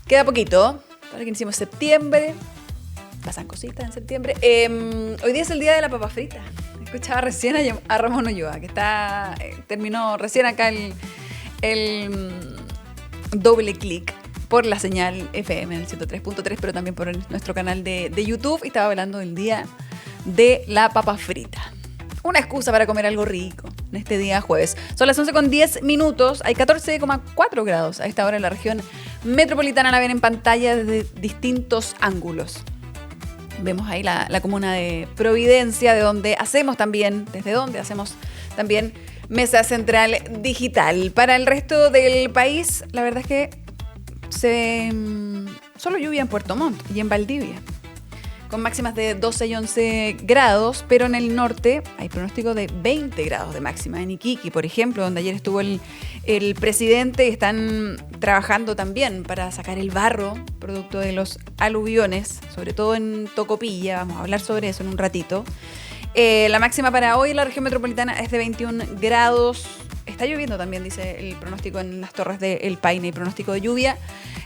Queda poquito para que iniciemos septiembre. Pasan cositas en septiembre. Hoy día es el día de la papa frita. Escuchaba recién a Ramón Ulloa, que terminó recién acá el doble clic por la señal FM en el 103.3, pero también por nuestro canal de YouTube. Y estaba hablando del día de la papa frita. Una excusa para comer algo rico en este día jueves. Son las 11:10. Hay 14,4 grados a esta hora en la región metropolitana. La ven en pantalla desde distintos ángulos. Vemos ahí la comuna de Providencia, desde donde hacemos también Mesa Central Digital. Para el resto del país, la verdad es que se ve solo lluvia en Puerto Montt y en Valdivia, con máximas de 12 y 11 grados, pero en el norte hay pronóstico de 20 grados de máxima. En Iquique, por ejemplo, donde ayer estuvo el presidente, y están trabajando también para sacar el barro producto de los aluviones, sobre todo en Tocopilla. Vamos a hablar sobre eso en un ratito. La máxima para hoy en la región metropolitana es de 21 grados. Está lloviendo también, dice el pronóstico en las Torres de El Paine. Y pronóstico de lluvia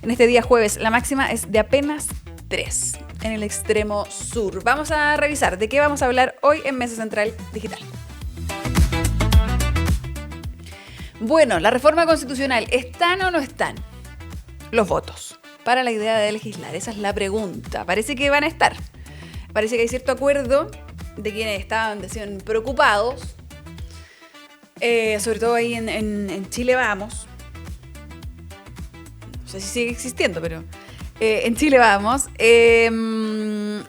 en este día jueves. La máxima es de apenas 3 en el extremo sur. Vamos a revisar de qué vamos a hablar hoy en Mesa Central Digital. Bueno, la reforma constitucional, ¿están o no están los votos para la idea de legislar? Esa es la pregunta. Parece que van a estar. Parece que hay cierto acuerdo de quienes decían preocupados, sobre todo ahí en Chile Vamos. No sé si sigue existiendo, pero en Chile Vamos,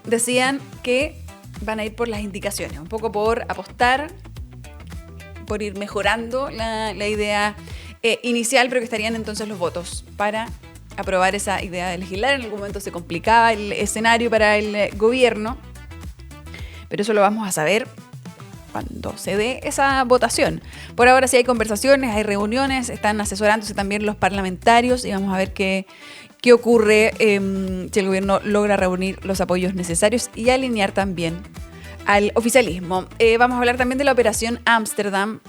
decían que van a ir por las indicaciones, un poco por apostar, por ir mejorando la idea inicial, pero que estarían entonces los votos para aprobar esa idea de legislar. En algún momento se complicaba el escenario para el gobierno, pero eso lo vamos a saber cuando se dé esa votación. Por ahora sí hay conversaciones, hay reuniones, están asesorándose también los parlamentarios y vamos a ver qué ocurre si el gobierno logra reunir los apoyos necesarios y alinear también al oficialismo. Vamos a hablar también de la operación Ámsterdam.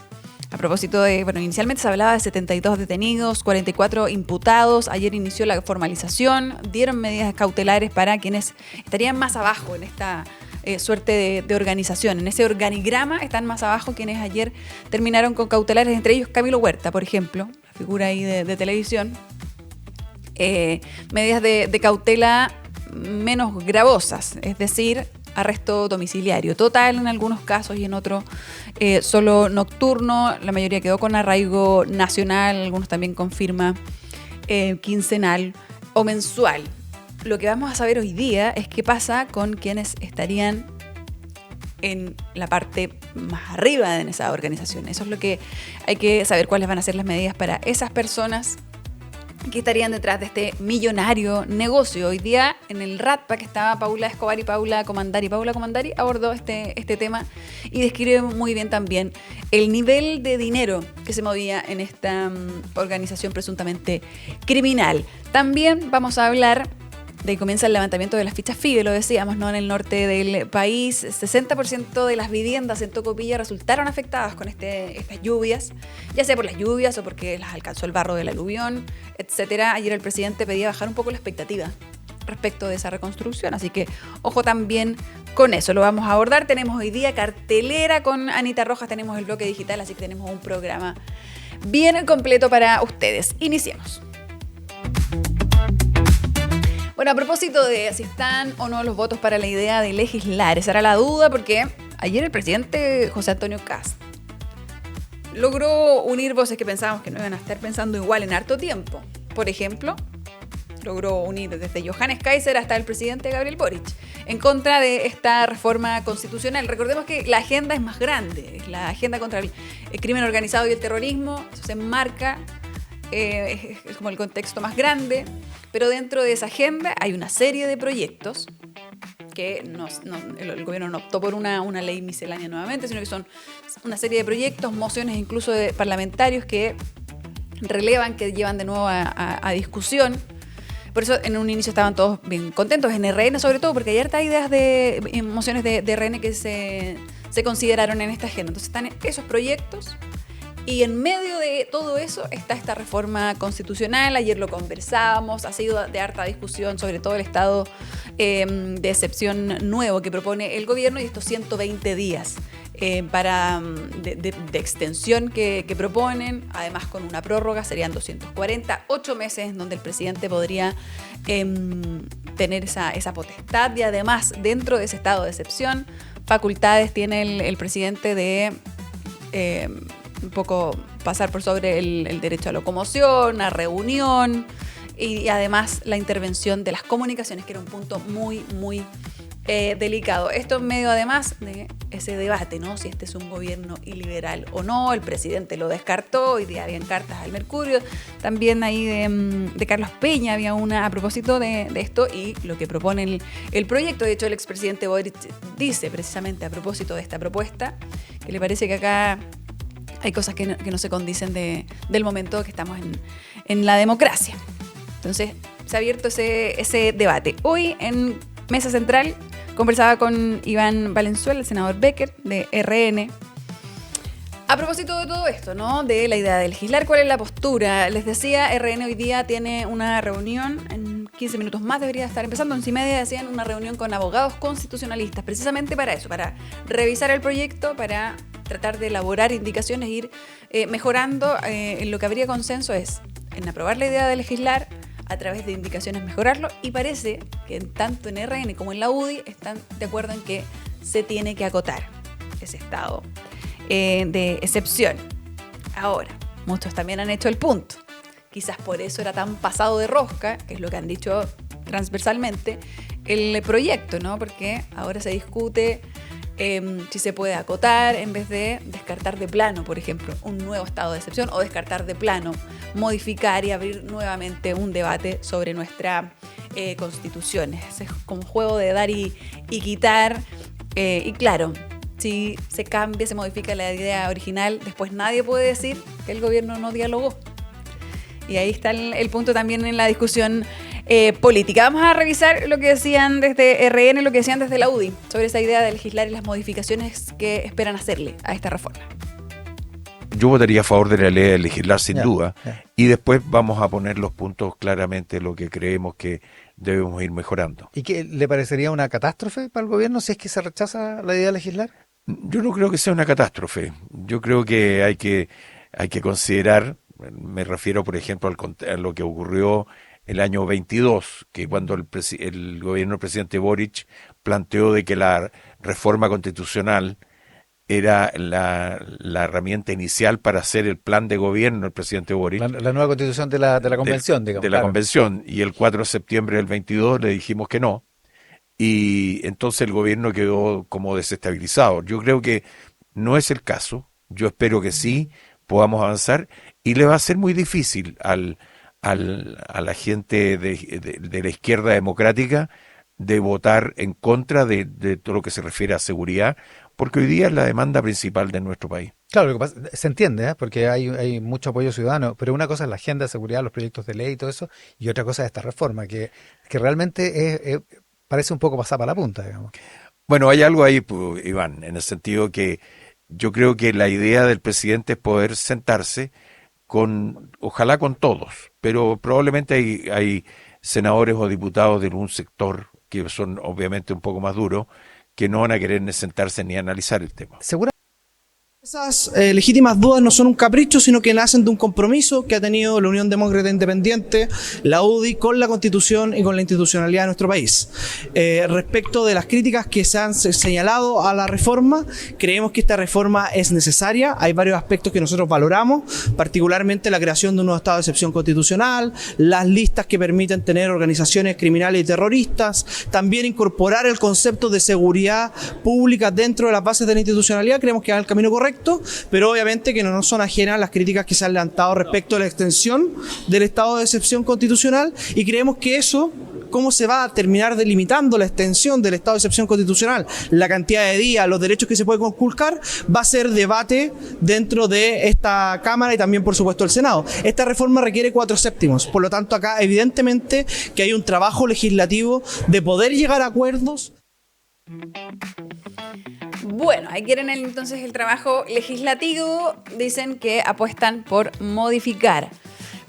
A propósito de, inicialmente se hablaba de 72 detenidos, 44 imputados. Ayer inició la formalización, dieron medidas cautelares para quienes estarían más abajo en esta suerte de organización. En ese organigrama están más abajo quienes ayer terminaron con cautelares, entre ellos Camilo Huerta, por ejemplo, la figura ahí de televisión. Medidas de cautela menos gravosas, es decir, arresto domiciliario total en algunos casos y en otros solo nocturno. La mayoría quedó con arraigo nacional, algunos también con firma quincenal o mensual. Lo que vamos a saber hoy día es qué pasa con quienes estarían en la parte más arriba de esa organización. Eso es lo que hay que saber, cuáles van a ser las medidas para esas personas que estarían detrás de este millonario negocio. Hoy día en el RATPA, que estaba Paula Escobar y Paula Comandari abordó este tema y describe muy bien también el nivel de dinero que se movía en esta organización presuntamente criminal. También vamos a hablar de que comienza el levantamiento de las fichas FIDE, lo decíamos, ¿no? En el norte del país, 60% de las viviendas en Tocopilla resultaron afectadas con estas lluvias, ya sea por las lluvias o porque las alcanzó el barro del aluvión, etcétera. Ayer el presidente pedía bajar un poco la expectativa respecto de esa reconstrucción, así que ojo también con eso, lo vamos a abordar. Tenemos hoy día cartelera con Anita Rojas, tenemos el bloque digital, así que tenemos un programa bien completo para ustedes. Iniciemos. Bueno, a propósito de si están o no los votos para la idea de legislar, esa era la duda, porque ayer el presidente José Antonio Kast logró unir voces que pensábamos que no iban a estar pensando igual en harto tiempo. Por ejemplo, logró unir desde Johannes Kaiser hasta el presidente Gabriel Boric en contra de esta reforma constitucional. Recordemos que la agenda es más grande, es la agenda contra el crimen organizado y el terrorismo. Eso se enmarca, es como el contexto más grande, pero dentro de esa agenda hay una serie de proyectos que el gobierno no optó por una ley miscelánea nuevamente, sino que son una serie de proyectos, mociones incluso de parlamentarios que relevan, que llevan de nuevo a discusión. Por eso en un inicio estaban todos bien contentos, en RN sobre todo, porque hay hartas ideas de mociones de RN que se consideraron en esta agenda. Entonces están esos proyectos Y en medio de todo eso está esta reforma constitucional. Ayer lo conversábamos, ha sido de harta discusión sobre todo el estado de excepción nuevo que propone el gobierno y estos 120 días de extensión que proponen, además con una prórroga serían 248 meses en donde el presidente podría tener esa potestad y además dentro de ese estado de excepción facultades tiene el presidente de un poco pasar por sobre el derecho a locomoción, a reunión y además la intervención de las comunicaciones, que era un punto muy, muy delicado. Esto en medio además de ese debate, ¿no? Si este es un gobierno iliberal o no. El presidente lo descartó, hoy día habían cartas al Mercurio, también ahí de Carlos Peña había una a propósito de esto y lo que propone el proyecto. De hecho, el expresidente Boric dice precisamente a propósito de esta propuesta que le parece que acá hay cosas que no se condicen del momento que estamos en la democracia. Entonces, se ha abierto ese debate. Hoy en Mesa Central conversaba con Iván Valenzuela, el senador Becker de RN, a propósito de todo esto, ¿no? De la idea de legislar, ¿cuál es la postura? Les decía, RN hoy día tiene una reunión, en 15 minutos más debería estar empezando, 11:30 decían, una reunión con abogados constitucionalistas, precisamente para eso, para revisar el proyecto, para tratar de elaborar indicaciones, ir mejorando. En lo que habría consenso es en aprobar la idea de legislar, a través de indicaciones mejorarlo, y parece que tanto en RN como en la UDI están de acuerdo en que se tiene que acotar ese estado de excepción. Ahora, muchos también han hecho el punto, quizás por eso era tan pasado de rosca, que es lo que han dicho transversalmente, el proyecto, ¿no? Porque ahora se discute si se puede acotar en vez de descartar de plano, por ejemplo, un nuevo estado de excepción, o descartar de plano, modificar y abrir nuevamente un debate sobre nuestra constitución. Es como un juego de dar y quitar. Y claro, si se cambia, se modifica la idea original, después nadie puede decir que el gobierno no dialogó. Y ahí está el punto también en la discusión política. Vamos a revisar lo que decían desde RN, lo que decían desde la UDI, sobre esa idea de legislar y las modificaciones que esperan hacerle a esta reforma. Yo votaría a favor de la ley de legislar sin duda, y después vamos a poner los puntos claramente, lo que creemos que debemos ir mejorando. ¿Y qué le parecería una catástrofe para el gobierno si es que se rechaza la idea de legislar? Yo no creo que sea una catástrofe. Yo creo que hay que considerar, me refiero por ejemplo a lo que ocurrió el año 22, que cuando el gobierno del presidente Boric planteó de que la reforma constitucional era la herramienta inicial para hacer el plan de gobierno del presidente Boric. La nueva constitución de la convención, digamos. De la convención, y el 4 de septiembre del 22 le dijimos que no, y entonces el gobierno quedó como desestabilizado. Yo creo que no es el caso, yo espero que sí podamos avanzar, y le va a ser muy difícil a la gente de la izquierda democrática de votar en contra de todo lo que se refiere a seguridad, porque hoy día es la demanda principal de nuestro país. Claro, lo que pasa, se entiende, porque hay mucho apoyo ciudadano, pero una cosa es la agenda de seguridad, los proyectos de ley y todo eso, y otra cosa es esta reforma, que realmente parece un poco pasada para la punta, digamos. Bueno, hay algo ahí, pues, Iván, en el sentido que yo creo que la idea del presidente es poder sentarse ojalá con todos, pero probablemente hay senadores o diputados de algún sector que son obviamente un poco más duros, que no van a querer sentarse ni analizar el tema. Esas legítimas dudas no son un capricho, sino que nacen de un compromiso que ha tenido la Unión Demócrata Independiente, la UDI, con la Constitución y con la institucionalidad de nuestro país. Respecto de las críticas que se han señalado a la reforma, creemos que esta reforma es necesaria. Hay varios aspectos que nosotros valoramos, particularmente la creación de un nuevo estado de excepción constitucional, las listas que permiten tener organizaciones criminales y terroristas, también incorporar el concepto de seguridad pública dentro de las bases de la institucionalidad. Creemos que va el camino correcto, pero obviamente que no nos son ajenas las críticas que se han levantado respecto a la extensión del estado de excepción constitucional, y creemos que eso, cómo se va a terminar delimitando la extensión del estado de excepción constitucional, la cantidad de días, los derechos que se pueden conculcar, va a ser debate dentro de esta Cámara y también por supuesto el Senado. Esta reforma requiere 4/7, por lo tanto acá evidentemente que hay un trabajo legislativo de poder llegar a acuerdos. Bueno, ahí quieren entonces el trabajo legislativo, dicen que apuestan por modificar.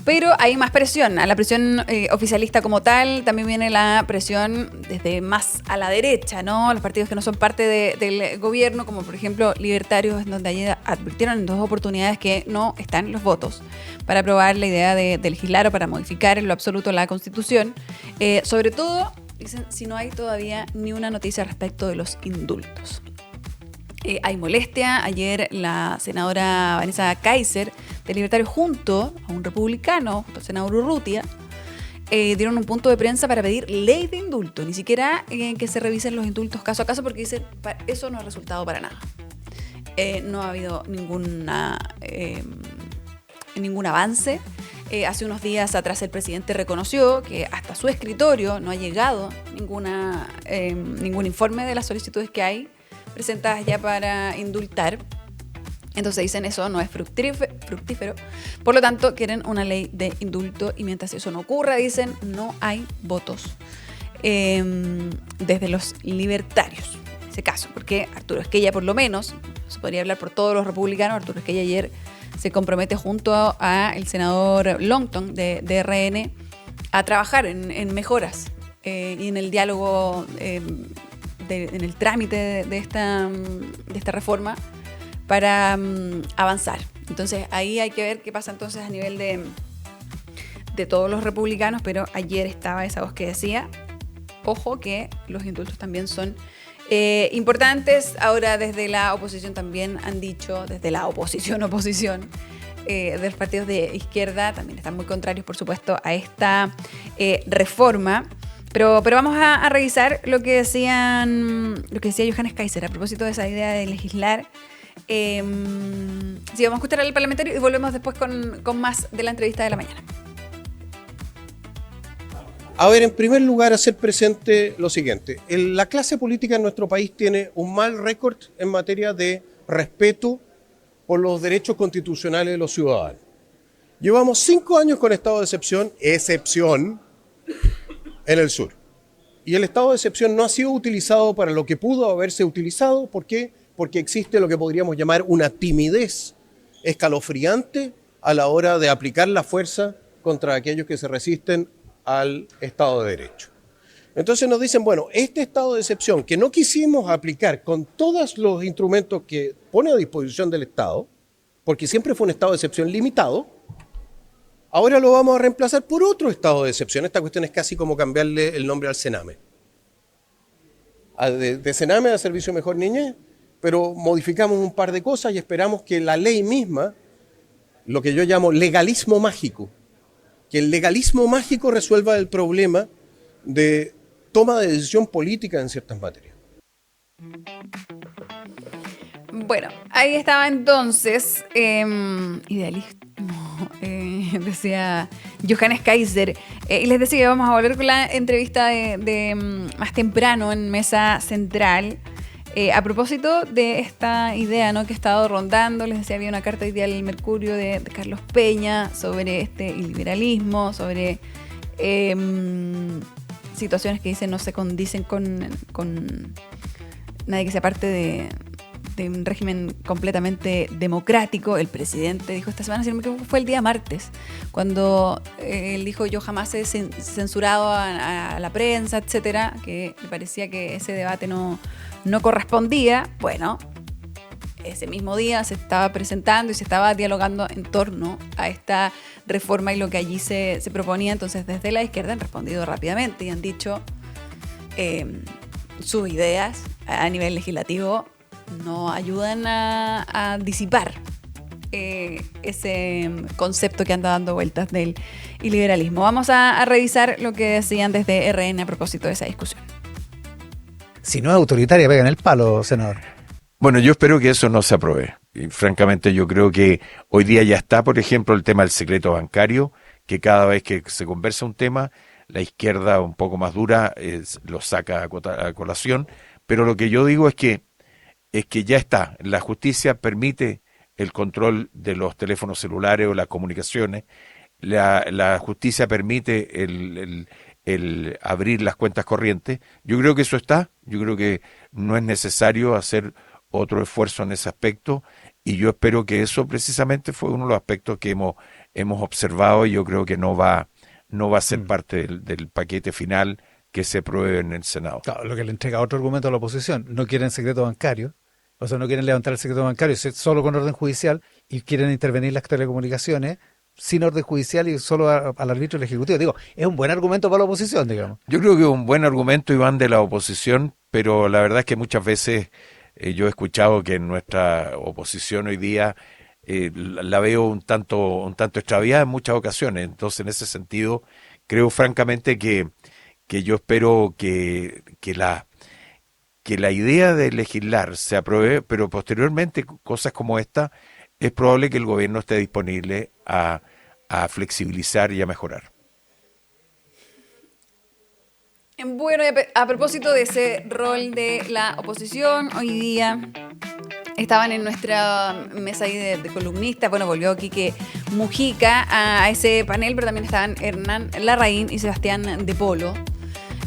Pero hay más presión. A la presión oficialista como tal también viene la presión desde más a la derecha, ¿no? Los partidos que no son parte del gobierno, como por ejemplo Libertarios, en donde ayer advirtieron en 2 oportunidades que no están los votos para aprobar la idea de legislar o para modificar en lo absoluto la Constitución. Sobre todo, dicen, si no hay todavía ni una noticia respecto de los indultos. Hay molestia. Ayer la senadora Vanessa Kaiser de Libertarios junto a un republicano, junto al senador Urrutia, dieron un punto de prensa para pedir ley de indulto. Ni siquiera que se revisen los indultos caso a caso, porque dicen eso no ha resultado para nada. No ha habido ningún avance. Hace unos días atrás el presidente reconoció que hasta su escritorio no ha llegado ningún informe de las solicitudes que hay presentadas ya para indultar. Entonces dicen eso no es fructífero. Por lo tanto, quieren una ley de indulto y mientras eso no ocurra, dicen, no hay votos desde los libertarios. En ese caso, porque Arturo Esquella, por lo menos, se podría hablar por todos los republicanos, Arturo Esquella ayer se compromete junto a el senador Longton de RN a trabajar en mejoras y en el diálogo en el trámite de esta reforma para avanzar. Entonces ahí hay que ver qué pasa entonces a nivel de todos los republicanos, pero ayer estaba esa voz que decía, ojo que los indultos también son importantes. Ahora desde la oposición también han dicho, desde la oposición, de los partidos de izquierda, también están muy contrarios, por supuesto, a esta reforma. Pero vamos a revisar lo que decía Johannes Kaiser a propósito de esa idea de legislar. Sí, vamos a escuchar al parlamentario y volvemos después con más de la entrevista de la mañana. A ver, en primer lugar, hacer presente lo siguiente. La clase política en nuestro país tiene un mal récord en materia de respeto por los derechos constitucionales de los ciudadanos. Llevamos 5 años con estado de excepción en el sur. Y el estado de excepción no ha sido utilizado para lo que pudo haberse utilizado. ¿Por qué? Porque existe lo que podríamos llamar una timidez escalofriante a la hora de aplicar la fuerza contra aquellos que se resisten al Estado de Derecho. Entonces nos dicen, bueno, este estado de excepción que no quisimos aplicar con todos los instrumentos que pone a disposición del Estado, porque siempre fue un estado de excepción limitado, ahora lo vamos a reemplazar por otro estado de excepción. Esta cuestión es casi como cambiarle el nombre al Sename. De Sename a Servicio Mejor Niñez, pero modificamos un par de cosas y esperamos que la ley misma, lo que yo llamo legalismo mágico, que el legalismo mágico resuelva el problema de toma de decisión política en ciertas materias. Bueno, ahí estaba entonces idealismo, decía Johannes Kaiser. Y les decía que vamos a volver con la entrevista de más temprano en Mesa Central. A propósito de esta idea, ¿no?, que ha estado rondando, les decía, había una carta hoy día al Mercurio de Carlos Peña sobre este liberalismo, sobre situaciones que dicen no se condicen con nadie que sea parte de un régimen completamente democrático. El presidente dijo esta semana, si no me equivoco, fue el día martes, cuando él dijo yo jamás he censurado a la prensa, etcétera, que me parecía que ese debate no correspondía. Bueno, ese mismo día se estaba presentando y se estaba dialogando en torno a esta reforma y lo que allí se proponía. Entonces, desde la izquierda han respondido rápidamente y han dicho sus ideas a nivel legislativo no ayudan a disipar ese concepto que anda dando vueltas del liberalismo. Vamos a revisar lo que decían desde RN a propósito de esa discusión. Si no es autoritaria, pega en el palo, senador. Bueno, yo espero que eso no se apruebe. Y francamente, yo creo que hoy día ya está, por ejemplo, el tema del secreto bancario, que cada vez que se conversa un tema, la izquierda un poco más dura lo saca a colación. Pero lo que yo digo es que ya está. La justicia permite el control de los teléfonos celulares o las comunicaciones. La justicia permite el abrir las cuentas corrientes. Yo creo que eso está. Yo creo que no es necesario hacer otro esfuerzo en ese aspecto, y yo espero que eso precisamente fue uno de los aspectos que hemos observado, y yo creo que no va a ser Mm. parte del paquete final que se apruebe en el Senado. Claro, lo que le entrega otro argumento a la oposición. No quieren secreto bancario, o sea, no quieren levantar el secreto bancario solo con orden judicial y quieren intervenir las telecomunicaciones sin orden judicial y solo al arbitrio del Ejecutivo. Digo, es un buen argumento para la oposición, digamos. Yo creo que es un buen argumento, Iván, de la oposición, pero la verdad es que muchas veces yo he escuchado que en nuestra oposición hoy día la veo un tanto extraviada en muchas ocasiones. Entonces, en ese sentido, creo francamente que yo espero que la idea de legislar se apruebe, pero posteriormente cosas como esta, es probable que el gobierno esté disponible a flexibilizar y a mejorar. Bueno, y a propósito de ese rol de la oposición, hoy día estaban en nuestra mesa ahí de columnistas. Bueno, volvió Quique Mujica a ese panel, pero también estaban Hernán Larraín y Sebastián de Polo.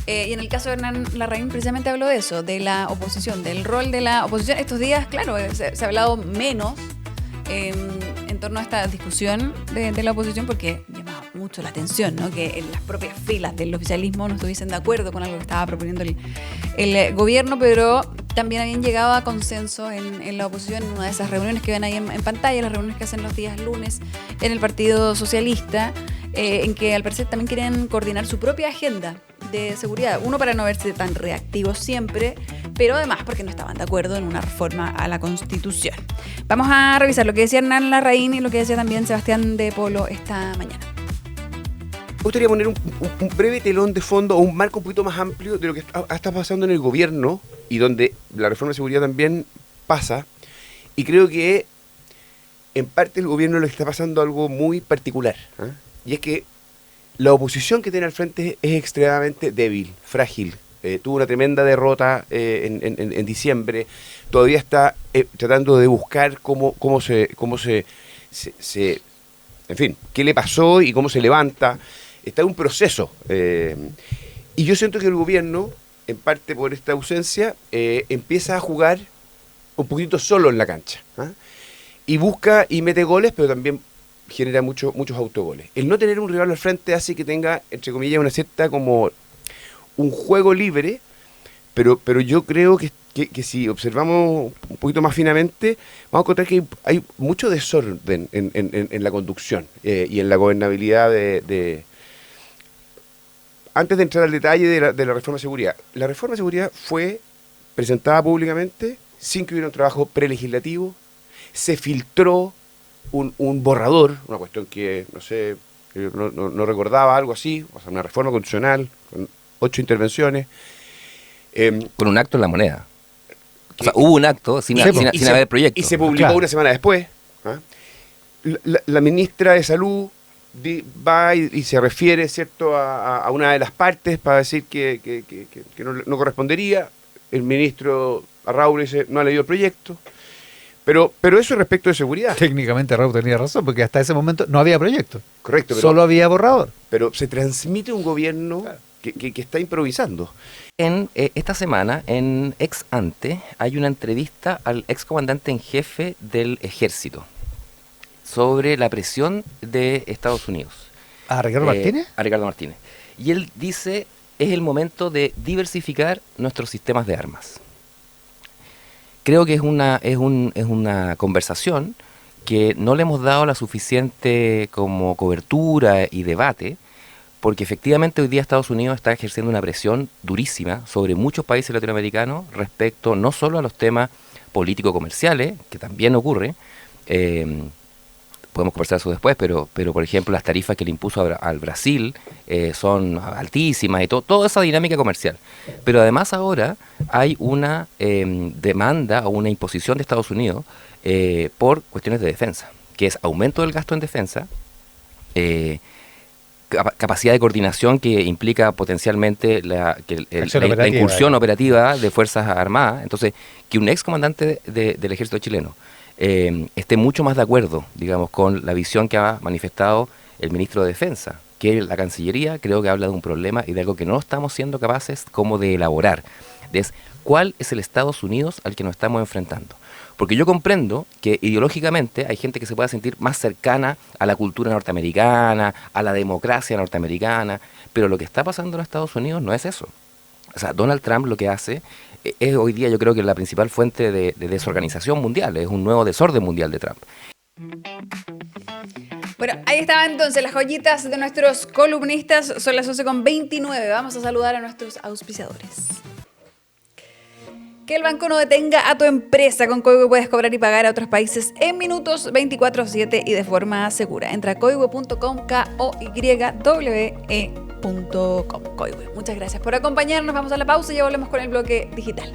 Y en el caso de Hernán Larraín precisamente habló de eso, de la oposición, del rol de la oposición. Estos días, claro, se ha hablado menos en torno a esta discusión de la oposición, porque llamaba mucho la atención, ¿no? Que en las propias filas del oficialismo no estuviesen de acuerdo con algo que estaba proponiendo el gobierno, pero también habían llegado a consenso en la oposición en una de esas reuniones que ven ahí en pantalla, las reuniones que hacen los días lunes en el Partido Socialista, en que al parecer también quieren coordinar su propia agenda de seguridad. Uno, para no verse tan reactivos siempre, pero además porque no estaban de acuerdo en una reforma a la Constitución. Vamos a revisar lo que decía Hernán Larraín y lo que decía también Sebastián de Polo esta mañana. Me gustaría poner un breve telón de fondo o un marco un poquito más amplio de lo que está pasando en el gobierno y donde la reforma de seguridad también pasa. Y creo que en parte el gobierno le está pasando algo muy particular, ¿eh? Y es que la oposición que tiene al frente es extremadamente débil, frágil. Tuvo una tremenda derrota en diciembre. Todavía está tratando de buscar cómo se en fin, qué le pasó y cómo se levanta. Está en un proceso. Y yo siento que el gobierno, en parte por esta ausencia, empieza a jugar un poquito solo en la cancha, ¿eh? Y busca y mete goles, pero también genera muchos autogoles. El no tener un rival al frente hace que tenga, entre comillas, una cierta como un juego libre, pero yo creo que si observamos un poquito más finamente, vamos a encontrar que hay mucho desorden en la conducción y en la gobernabilidad de. Antes de entrar al detalle de la reforma de seguridad, la reforma de seguridad fue presentada públicamente sin que hubiera un trabajo prelegislativo, se filtró un borrador, una cuestión que, no sé, no recordaba, algo así, o sea, una reforma constitucional con 8 intervenciones. Con un acto en la moneda. O sea, hubo un acto sin haber proyecto. Y se publicó Claro. una semana después. ¿Ah? La ministra de Salud va y se refiere, ¿cierto?, a una de las partes para decir que no correspondería. El ministro Arraure dice, no ha leído el proyecto. Pero eso respecto de seguridad. Técnicamente Raúl tenía razón, porque hasta ese momento no había proyecto. Correcto. Solo había borrador. Pero se transmite un gobierno que está improvisando. Esta semana, en Ex Ante, hay una entrevista al excomandante en jefe del Ejército sobre la presión de Estados Unidos. ¿A Ricardo Martínez? A Ricardo Martínez. Y él dice, es el momento de diversificar nuestros sistemas de armas. Creo que es una conversación que no le hemos dado la suficiente como cobertura y debate, porque efectivamente hoy día Estados Unidos está ejerciendo una presión durísima sobre muchos países latinoamericanos respecto no solo a los temas político-comerciales, que también ocurre, podemos conversar eso después, pero por ejemplo las tarifas que le impuso al Brasil son altísimas y toda esa dinámica comercial. Pero además ahora hay una demanda o una imposición de Estados Unidos por cuestiones de defensa, que es aumento del gasto en defensa, capacidad de coordinación que implica potencialmente la incursión operativa de Fuerzas Armadas. Entonces, que un ex comandante del ejército chileno esté mucho más de acuerdo, digamos, con la visión que ha manifestado el ministro de Defensa que la Cancillería creo que habla de un problema y de algo que no estamos siendo capaces como de elaborar. Es cuál es el Estados Unidos al que nos estamos enfrentando. Porque yo comprendo que ideológicamente hay gente que se pueda sentir más cercana a la cultura norteamericana, a la democracia norteamericana, pero lo que está pasando en Estados Unidos no es eso. O sea, Donald Trump lo que hace es hoy día, yo creo que la principal fuente de desorganización mundial, es un nuevo desorden mundial de Trump. Bueno, ahí estaban entonces las joyitas de nuestros columnistas. Son las 11:29. Vamos a saludar a nuestros auspiciadores. Que el banco no detenga a tu empresa. Con Coigo puedes cobrar y pagar a otros países en minutos 24/7 y de forma segura. Entra a coigo.com, KOYWE.com. Coigo. Muchas gracias por acompañarnos. Vamos a la pausa y ya volvemos con el bloque digital.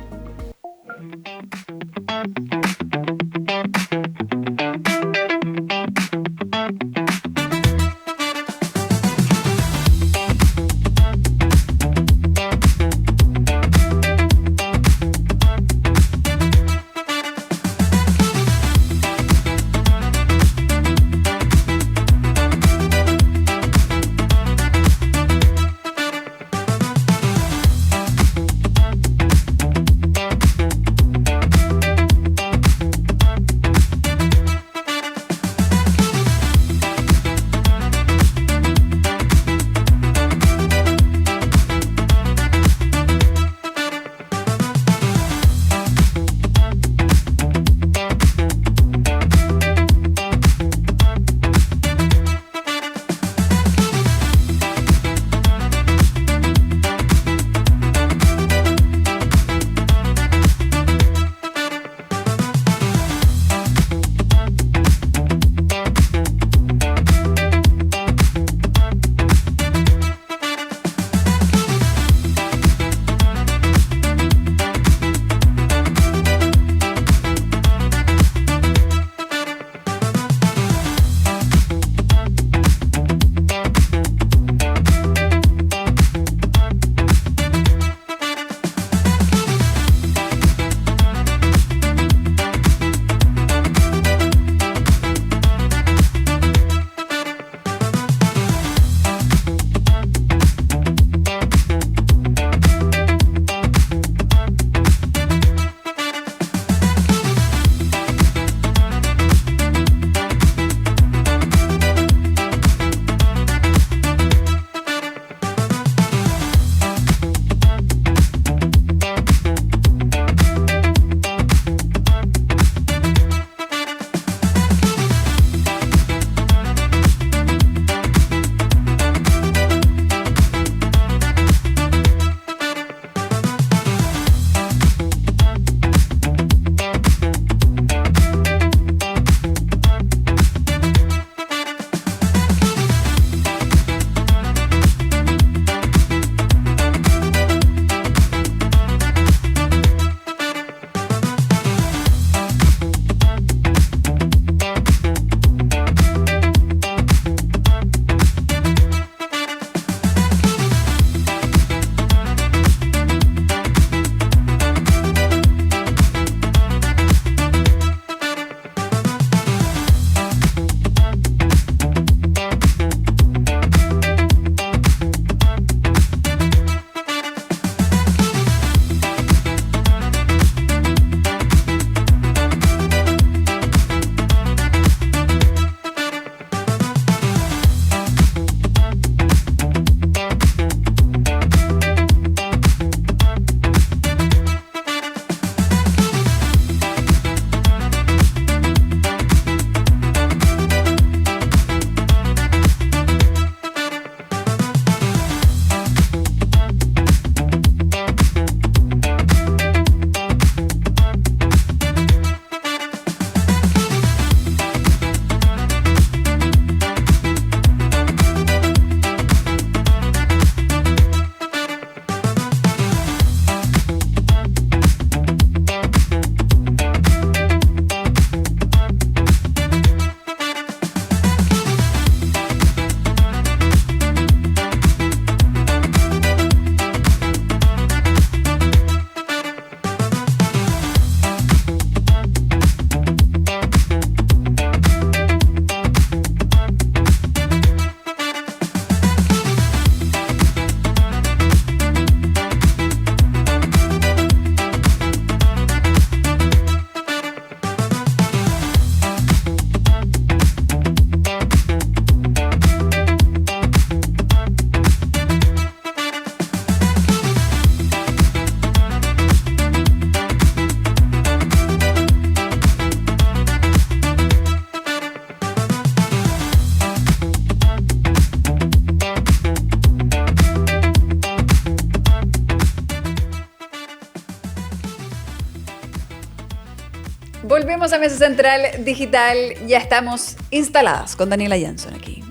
Volvemos a Mesa Central Digital. Ya estamos instaladas con Daniela Jansson aquí.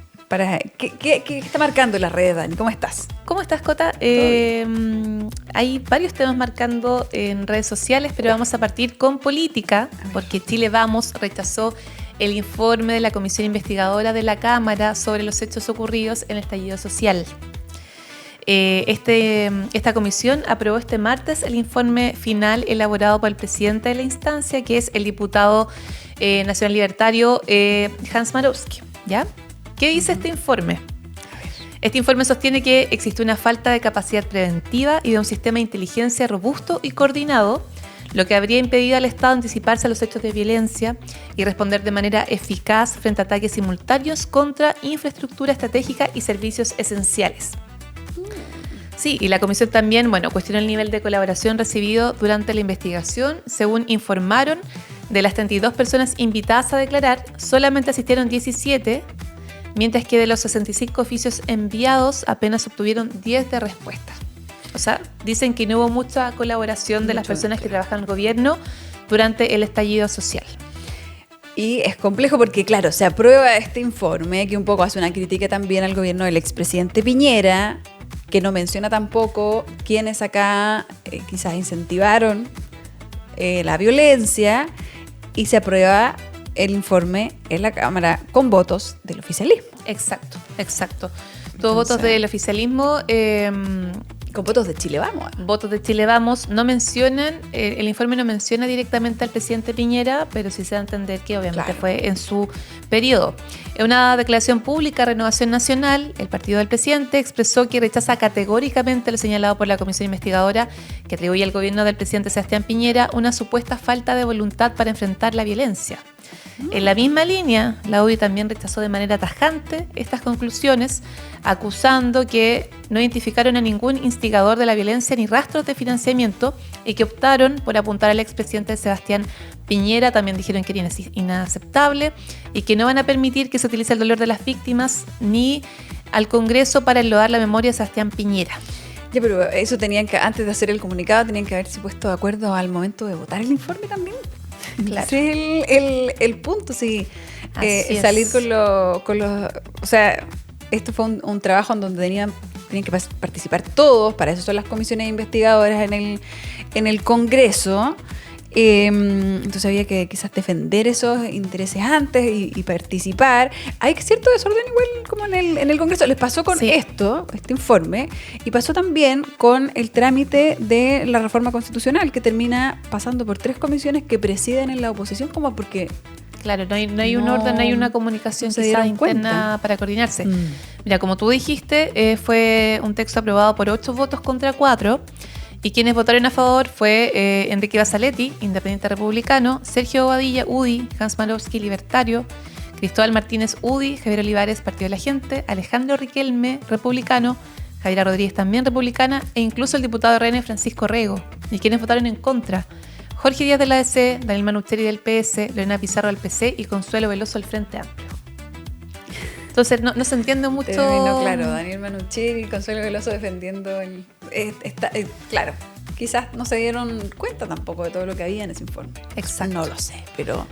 ¿Qué está marcando en las redes, Dani? ¿Cómo estás? ¿Cómo estás, Cota? Hay varios temas marcando en redes sociales, pero vamos a partir con política, porque Chile Vamos rechazó el informe de la Comisión Investigadora de la Cámara sobre los hechos ocurridos en el estallido social. Esta comisión aprobó este martes el informe final elaborado por el presidente de la instancia, que es el diputado nacional libertario Hans Marowski, ¿ya? ¿Qué dice este informe? Este informe sostiene que existe una falta de capacidad preventiva y de un sistema de inteligencia robusto y coordinado, lo que habría impedido al Estado anticiparse a los hechos de violencia y responder de manera eficaz frente a ataques simultáneos contra infraestructura estratégica y servicios esenciales. Sí, y la comisión también, cuestionó el nivel de colaboración recibido durante la investigación. Según informaron, de las 32 personas invitadas a declarar, solamente asistieron 17, mientras que de los 65 oficios enviados apenas obtuvieron 10 de respuesta. O sea, dicen que no hubo mucha colaboración de las personas que trabajan en el gobierno durante el estallido social. Y es complejo porque, claro, se aprueba este informe que un poco hace una crítica también al gobierno del expresidente Piñera, que no menciona tampoco quiénes acá quizás incentivaron la violencia, y se aprueba el informe en la Cámara con votos del oficialismo. Exacto. Todos votos del oficialismo. Con votos de Chile Vamos. Votos de Chile Vamos no mencionan, el informe no menciona directamente al presidente Piñera, pero sí se da a entender que obviamente fue en su periodo. En una declaración pública, Renovación Nacional, el partido del presidente, expresó que rechaza categóricamente lo señalado por la comisión investigadora, que atribuye al gobierno del presidente Sebastián Piñera una supuesta falta de voluntad para enfrentar la violencia. En la misma línea, la UDI también rechazó de manera tajante estas conclusiones, acusando que no identificaron a ningún instigador de la violencia ni rastros de financiamiento y que optaron por apuntar al expresidente Sebastián Piñera. También dijeron que era inaceptable y que no van a permitir que se utilice el dolor de las víctimas ni al Congreso para enlodar la memoria de Sebastián Piñera. Ya, pero eso tenían que, antes de hacer el comunicado, tenían que haberse puesto de acuerdo al momento de votar el informe también. Claro. Ese es el punto, sí. Salir con los... O sea, esto fue un trabajo en donde tenían que participar todos, para eso son las comisiones investigadoras en el Congreso. Entonces había que quizás defender esos intereses antes y participar. Hay cierto desorden igual como en el Congreso. Les pasó con este informe, y pasó también con el trámite de la reforma constitucional, que termina pasando por 3 comisiones que presiden en la oposición, como porque... Claro, no hay un orden, no hay una comunicación quizás interna para coordinarse. Mira, como tú dijiste, fue un texto aprobado por 8 votos contra 4. Y quienes votaron a favor fue Enrique Basaletti, independiente republicano, Sergio Bobadilla, UDI, Hans Marowski, libertario, Cristóbal Martínez, UDI, Javier Olivares, Partido de la Gente, Alejandro Riquelme, republicano, Javiera Rodríguez, también republicana, e incluso el diputado de RN, Francisco Rego. Y quienes votaron en contra: Jorge Díaz de la ADC, Daniel Manucheri del PS, Lorena Pizarro del PC y Consuelo Veloso del Frente Amplio. Entonces no se entiende mucho. Claro, Daniel Manucheri y Consuelo Veloso defendiendo claro, quizás no se dieron cuenta tampoco de todo lo que había en ese informe. Exacto. No lo sé, pero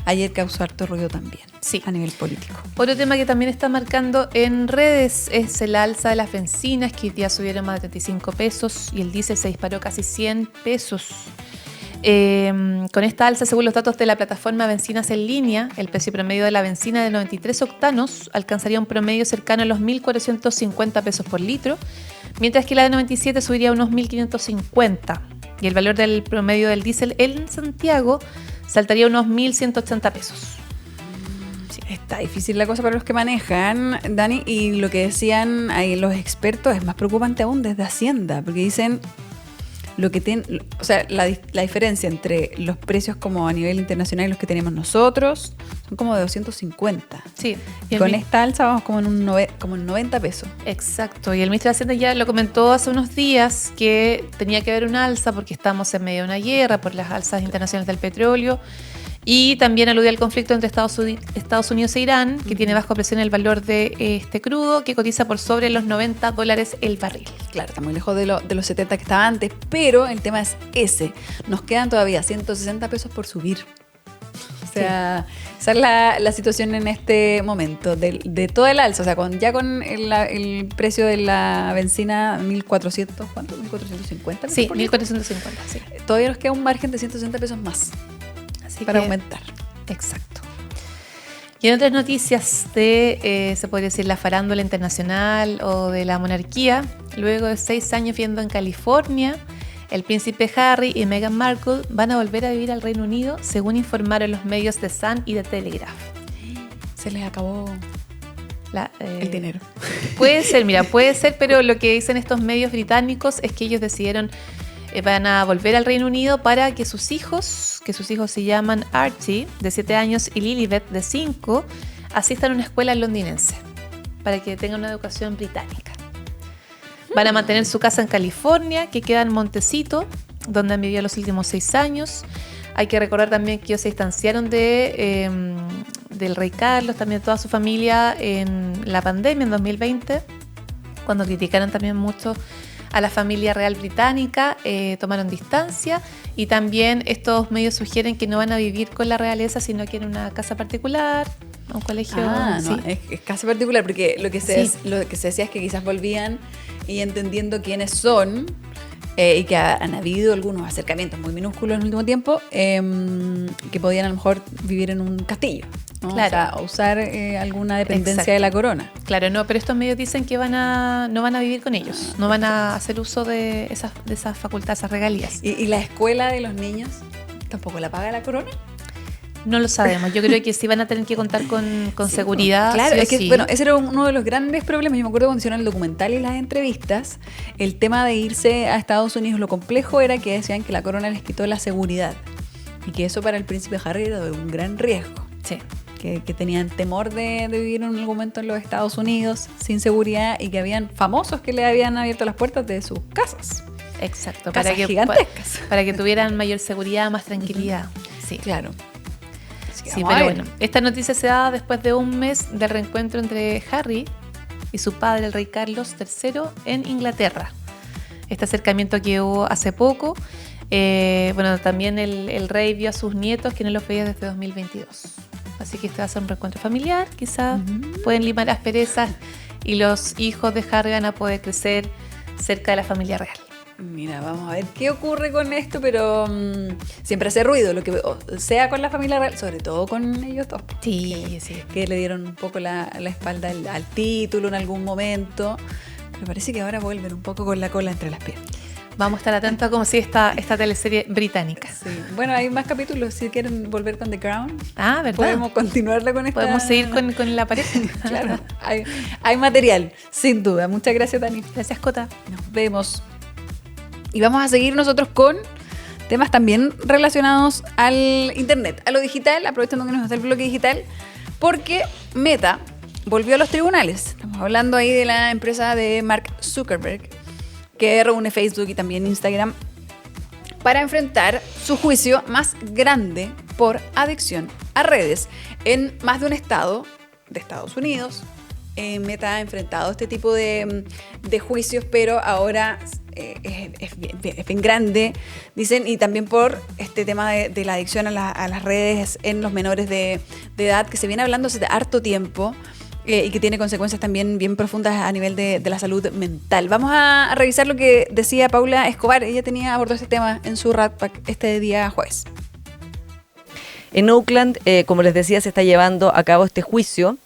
ayer causó harto ruido también, sí, a nivel político. Otro tema que también está marcando en redes es el alza de las bencinas, que hoy día subieron más de 35 pesos y el diésel se disparó casi 100 pesos. Con esta alza, según los datos de la plataforma Bencinas en Línea, el precio promedio de la bencina de 93 octanos alcanzaría un promedio cercano a los 1.450 pesos por litro, mientras que la de 97 subiría a unos 1.550, y el valor del promedio del diésel en Santiago saltaría a unos 1.180 pesos. Sí, está difícil la cosa para los que manejan, Dani, y lo que decían ahí los expertos es más preocupante aún desde Hacienda, porque dicen... la diferencia entre los precios como a nivel internacional y los que tenemos nosotros son como de 250. Sí. Y con esta alza vamos como en 90 pesos. Exacto. Y el ministro de Hacienda ya lo comentó hace unos días, que tenía que haber una alza porque estamos en medio de una guerra por las alzas internacionales del petróleo. Y también alude al conflicto entre Estados Unidos e Irán, que tiene bajo presión el valor de este crudo, que cotiza por sobre los $90 el barril. Claro, está muy lejos de los 70 que estaba antes, pero el tema es ese. Nos quedan todavía 160 pesos por subir. O sea, esa es la situación en este momento, de todo el alza. O sea, con el precio de la benzina, 1.400, ¿cuánto? 1.450. Sí, por litro. 1.450, sí. Todavía nos queda un margen de 160 pesos más Así para que- aumentar. Exacto. Y en otras noticias de, se podría decir, la farándula internacional o de la monarquía, luego de 6 años viviendo en California, el príncipe Harry y Meghan Markle van a volver a vivir al Reino Unido, según informaron los medios The Sun y The Telegraph. Se les acabó el dinero. Puede ser, mira, puede ser, pero lo que dicen estos medios británicos es que ellos decidieron van a volver al Reino Unido para que sus hijos se llaman Archie, de 7 años, y Lilibet, de 5, asistan a una escuela londinense, para que tengan una educación británica. Van a mantener su casa en California, que queda en Montecito, donde han vivido los últimos 6 años. Hay que recordar también que ellos se distanciaron del rey Carlos, también de toda su familia, en la pandemia, en 2020, cuando criticaron también mucho a la familia real británica, tomaron distancia, y también estos medios sugieren que no van a vivir con la realeza, sino que en una casa particular, un colegio. No, sí. es caso particular, porque lo que se decía es que quizás volvían y entendiendo quiénes son, y que han habido algunos acercamientos muy minúsculos en el último tiempo, que podían a lo mejor vivir en un castillo, ¿no? Claro. O sea, usar alguna dependencia Exacto. de la corona. Claro, no, pero estos medios dicen que no van a vivir con ellos, no van a hacer uso de esas facultades, esas regalías. ¿Y la escuela de los niños tampoco la paga la corona? No lo sabemos, yo creo que sí van a tener que contar con seguridad. Claro, sí o es que, sí. bueno, ese era uno de los grandes problemas. Yo me acuerdo cuando hicieron el documental y las entrevistas, el tema de irse a Estados Unidos, lo complejo era que decían que la corona les quitó la seguridad y que eso para el príncipe Harry era un gran riesgo. Sí. Que tenían temor de vivir en algún momento en los Estados Unidos sin seguridad y que habían famosos que le habían abierto las puertas de sus casas. Exacto, Casas gigantescas. para que tuvieran mayor seguridad, más tranquilidad. Sí. Claro. Así que Sí, vamos a pero ver. bueno, esta noticia se da después de un mes del reencuentro entre Harry y su padre, el rey Carlos III, en Inglaterra. Este acercamiento que hubo hace poco. Bueno, también el rey vio a sus nietos, que no los veía desde 2022. Así que este va a ser un reencuentro familiar, quizás pueden limar asperezas y los hijos de Harry van a poder crecer cerca de la familia real. Mira, vamos a ver qué ocurre con esto, pero siempre hace ruido, lo que sea con la familia real, sobre todo con ellos dos. Sí, sí. Que le dieron un poco la espalda al título en algún momento, pero parece que ahora vuelven un poco con la cola entre las piernas. Vamos a estar atentos a cómo sigue esta teleserie británica. Sí. Bueno, hay más capítulos, si quieren volver con The Crown, Ah, ¿verdad? podemos continuarla con esta... Podemos seguir con la pareja. Claro, hay material, sin duda. Muchas gracias, Dani. Gracias, Cota. Nos vemos. Y vamos a seguir nosotros con temas también relacionados al internet, a lo digital, aprovechando que nos está el bloque digital, porque Meta volvió a los tribunales. Estamos hablando ahí de la empresa de Mark Zuckerberg, que reúne Facebook y también Instagram para enfrentar su juicio más grande por adicción a redes en más de un estado de Estados Unidos. Meta ha enfrentado este tipo de juicios, pero ahora es bien grande, dicen, y también por este tema de la adicción a las redes en los menores de edad, que se viene hablando hace harto tiempo. Y que tiene consecuencias también bien profundas a nivel de la salud mental. Vamos a revisar lo que decía Paula Escobar. Ella abordó este tema en su Rat Pack este día jueves. En Oakland, como les decía, se está llevando a cabo este juicio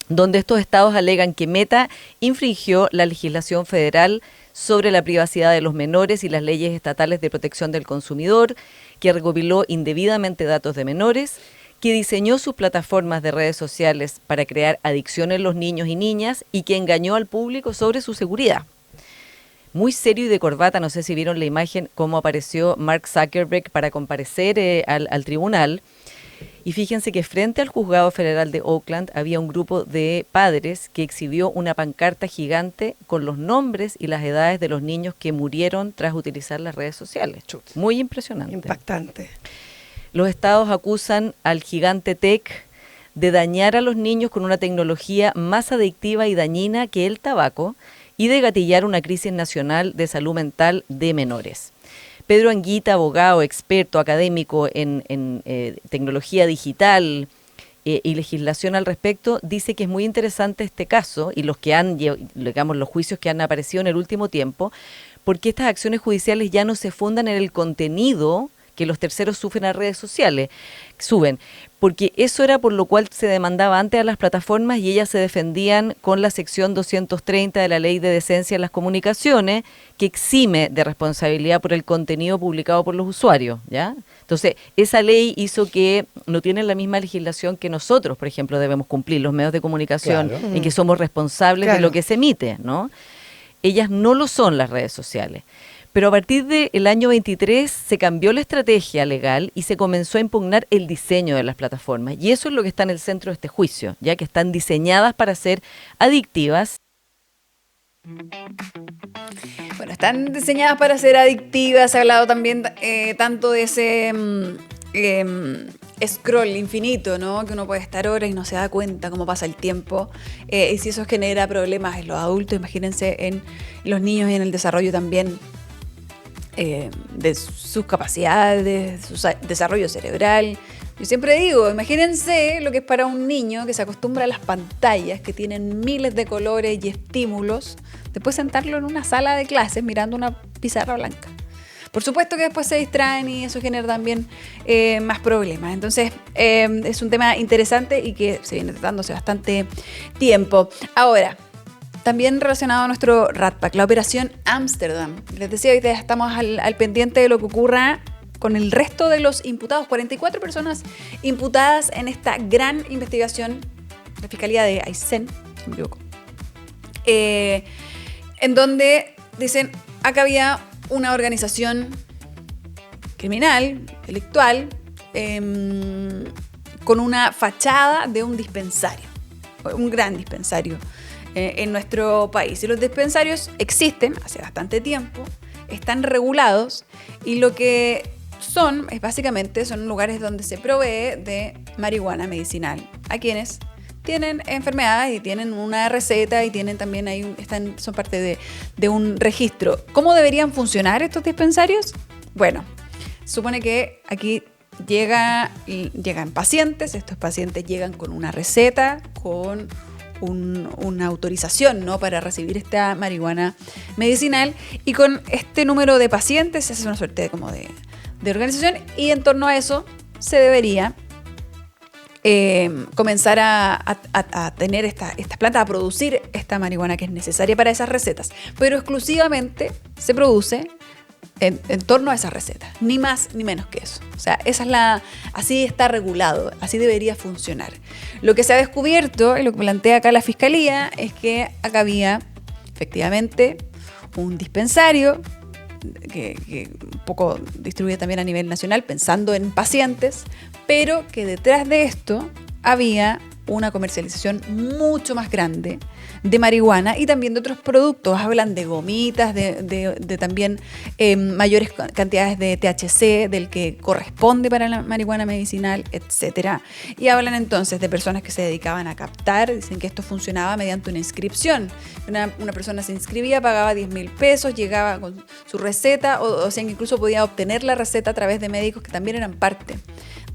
donde estos estados alegan que Meta infringió la legislación federal sobre la privacidad de los menores y las leyes estatales de protección del consumidor, que recopiló indebidamente datos de menores, que diseñó sus plataformas de redes sociales para crear adicción en los niños y niñas y que engañó al público sobre su seguridad. Muy serio y de corbata, no sé si vieron la imagen, cómo apareció Mark Zuckerberg para comparecer al tribunal. Y fíjense que frente al juzgado federal de Oakland había un grupo de padres que exhibió una pancarta gigante con los nombres y las edades de los niños que murieron tras utilizar las redes sociales. Muy impresionante. Impactante. Los estados acusan al gigante tech de dañar a los niños con una tecnología más adictiva y dañina que el tabaco y de gatillar una crisis nacional de salud mental de menores. Pedro Anguita, abogado, experto, académico en tecnología digital y legislación al respecto, dice que es muy interesante este caso y los que han, digamos, los juicios que han aparecido en el último tiempo, porque estas acciones judiciales ya no se fundan en el contenido que los terceros suben a redes sociales, porque eso era por lo cual se demandaba antes a las plataformas y ellas se defendían con la sección 230 de la Ley de Decencia en las Comunicaciones, que exime de responsabilidad por el contenido publicado por los usuarios, ¿ya? Entonces, esa ley hizo que no tienen la misma legislación que nosotros, por ejemplo, debemos cumplir los medios de comunicación, Claro. en que somos responsables de lo que se emite, ¿no? Ellas no lo son, las redes sociales. Pero a partir del año 23 se cambió la estrategia legal y se comenzó a impugnar el diseño de las plataformas. Y eso es lo que está en el centro de este juicio, ya que están diseñadas para ser adictivas. Bueno, están diseñadas para ser adictivas. Se ha hablado también tanto de ese scroll infinito, ¿no? Que uno puede estar horas y no se da cuenta cómo pasa el tiempo. Y si eso genera problemas en los adultos, imagínense en los niños y en el desarrollo también de sus capacidades, de su desarrollo cerebral. Yo siempre digo, imagínense lo que es para un niño que se acostumbra a las pantallas, que tienen miles de colores y estímulos, después sentarlo en una sala de clases mirando una pizarra blanca. Por supuesto que después se distraen y eso genera también más problemas. Entonces, es un tema interesante y que se viene tratando hace bastante tiempo. Ahora, también relacionado a nuestro Rat Pack, la operación Ámsterdam. Les decía, hoy estamos al pendiente de lo que ocurra con el resto de los imputados, 44 personas imputadas en esta gran investigación de la Fiscalía de Aysén, si me equivoco, en donde dicen, acá había una organización criminal, delictual, con una fachada de un dispensario, un gran dispensario en nuestro país. Y los dispensarios existen hace bastante tiempo, están regulados y lo que son lugares donde se provee de marihuana medicinal a quienes tienen enfermedades y tienen una receta y tienen también son parte de un registro. ¿Cómo deberían funcionar estos dispensarios? Bueno, supone que aquí llegan pacientes, estos pacientes llegan con una receta, con una autorización, ¿no?, para recibir esta marihuana medicinal, y con este número de pacientes se hace una suerte de organización, y en torno a eso se debería comenzar a tener estas plantas, a producir esta marihuana que es necesaria para esas recetas, pero exclusivamente se produce en torno a esa receta, ni más ni menos que eso. O sea, así está regulado, así debería funcionar. Lo que se ha descubierto y lo que plantea acá la Fiscalía es que acá había efectivamente un dispensario que un poco distribuye también a nivel nacional pensando en pacientes, pero que detrás de esto había una comercialización mucho más grande de marihuana y también de otros productos. Hablan de gomitas, de también mayores cantidades de THC del que corresponde para la marihuana medicinal, etc. Y hablan entonces de personas que se dedicaban a captar. Dicen que esto funcionaba mediante una inscripción. Una persona se inscribía, pagaba 10.000 pesos, llegaba con su receta, o sea que incluso podía obtener la receta a través de médicos que también eran parte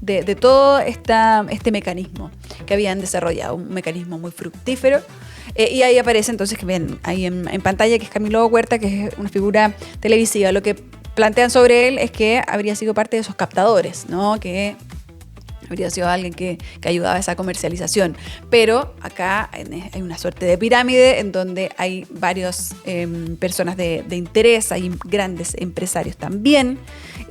de todo este mecanismo que habían desarrollado, un mecanismo muy fructífero. Y ahí aparece entonces, que ven ahí en pantalla, que es Camilo Huerta, que es una figura televisiva. Lo que plantean sobre él es que habría sido parte de esos captadores, ¿no?, que habría sido alguien que ayudaba a esa comercialización. Pero acá hay una suerte de pirámide en donde hay varias personas de interés, hay grandes empresarios también.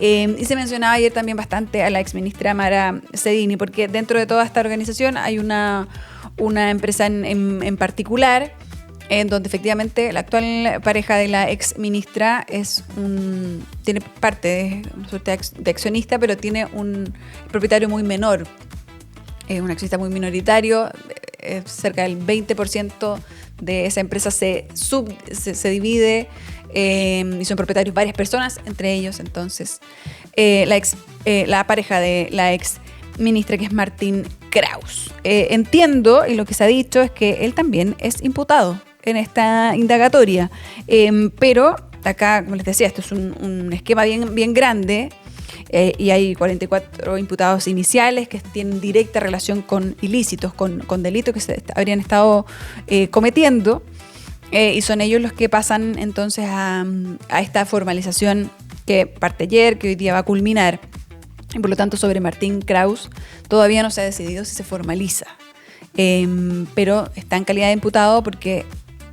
Y se mencionaba ayer también bastante a la exministra Mara Cedini, porque dentro de toda esta organización hay una empresa en particular, en donde efectivamente la actual pareja de la exministra tiene parte de una suerte de accionista, pero tiene un propietario muy menor, un accionista muy minoritario. Cerca del 20% de esa empresa se divide y son propietarios varias personas, entre ellos entonces la pareja de la ex ministra, que es Martín Kraus. Entiendo, y lo que se ha dicho es que él también es imputado en esta indagatoria, pero acá, como les decía, esto es un esquema bien grande. Y hay 44 imputados iniciales que tienen directa relación con ilícitos, con delitos que se habrían estado cometiendo, y son ellos los que pasan entonces a esta formalización que parte ayer, que hoy día va a culminar. Y por lo tanto, sobre Martín Kraus todavía no se ha decidido si se formaliza, pero está en calidad de imputado porque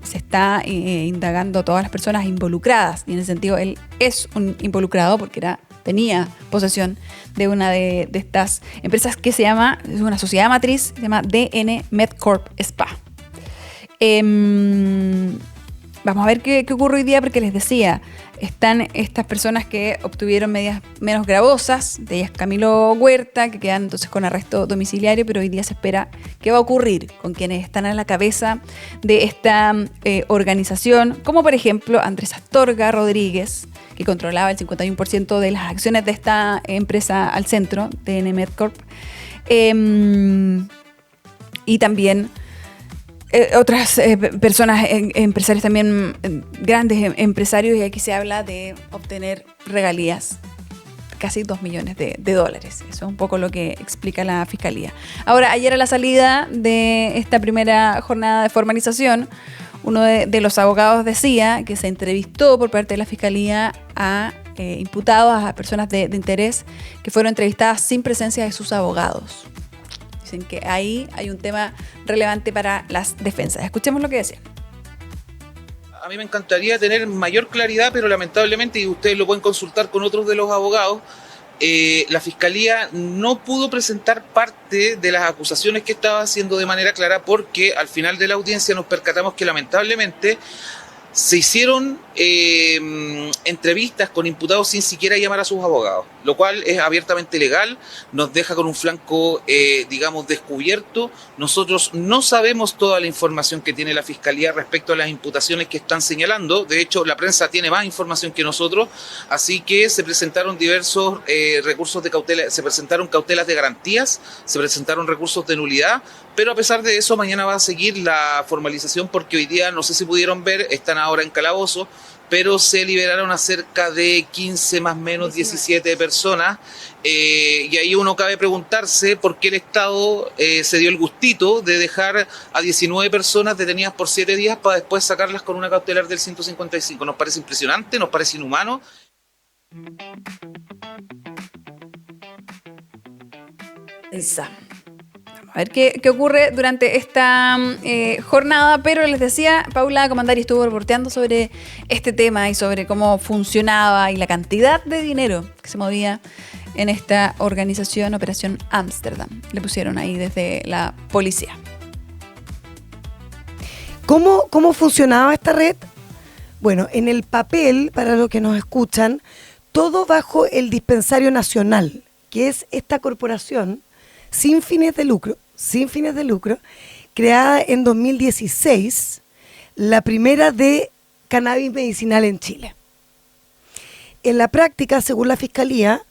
se está indagando a todas las personas involucradas, y en ese sentido él es un involucrado porque tenía posesión de una de estas empresas que es una sociedad matriz, se llama DN MedCorp SPA. Vamos a ver qué ocurre hoy día, porque les decía, están estas personas que obtuvieron medidas menos gravosas, de ellas Camilo Huerta, que quedan entonces con arresto domiciliario, pero hoy día se espera qué va a ocurrir con quienes están a la cabeza de esta organización, como por ejemplo Andrés Astorga Rodríguez, que controlaba el 51% de las acciones de esta empresa al centro, DN MedCorp, y también otras personas, empresarios también, grandes empresarios, y aquí se habla de obtener regalías, casi 2 millones de dólares. Eso es un poco lo que explica la Fiscalía. Ahora, ayer a la salida de esta primera jornada de formalización, uno de los abogados decía que se entrevistó por parte de la Fiscalía a imputados, a personas de interés que fueron entrevistadas sin presencia de sus abogados. Dicen que ahí hay un tema relevante para las defensas. Escuchemos lo que decían. A mí me encantaría tener mayor claridad, pero lamentablemente, y ustedes lo pueden consultar con otros de los abogados, la Fiscalía no pudo presentar parte de las acusaciones que estaba haciendo de manera clara, porque al final de la audiencia nos percatamos que lamentablemente se hicieron entrevistas con imputados sin siquiera llamar a sus abogados, lo cual es abiertamente ilegal, nos deja con un flanco, digamos, descubierto. Nosotros no sabemos toda la información que tiene la Fiscalía respecto a las imputaciones que están señalando. De hecho, la prensa tiene más información que nosotros, así que se presentaron diversos recursos de cautela, se presentaron cautelas de garantías, se presentaron recursos de nulidad, pero a pesar de eso, mañana va a seguir la formalización, porque hoy día, no sé si pudieron ver, están ahora en calabozo, pero se liberaron a cerca de 15 más menos 17 personas, y ahí uno cabe preguntarse por qué el Estado se dio el gustito de dejar a 19 personas detenidas por 7 días para después sacarlas con una cautelar del 155. Nos parece impresionante, nos parece inhumano. A ver qué ocurre durante esta jornada, pero les decía, Paula Comandari estuvo reporteando sobre este tema y sobre cómo funcionaba y la cantidad de dinero que se movía en esta organización Operación Ámsterdam. Le pusieron ahí desde la policía. ¿Cómo funcionaba esta red? Bueno, en el papel, para los que nos escuchan, todo bajo el Dispensario Nacional, que es esta corporación sin fines de lucro, creada en 2016, la primera de cannabis medicinal en Chile. En la práctica, según la Fiscalía,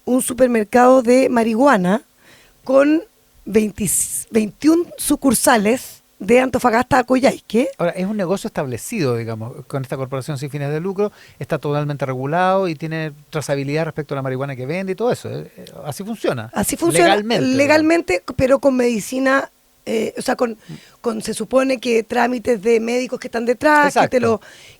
un supermercado de marihuana con 21 sucursales de Antofagasta a Coyhaique. Ahora, es un negocio establecido, digamos, con esta corporación sin fines de lucro, está totalmente regulado y tiene trazabilidad respecto a la marihuana que vende y todo eso. Así funciona. Así funciona legalmente, pero con medicina, se supone que trámites de médicos que están detrás,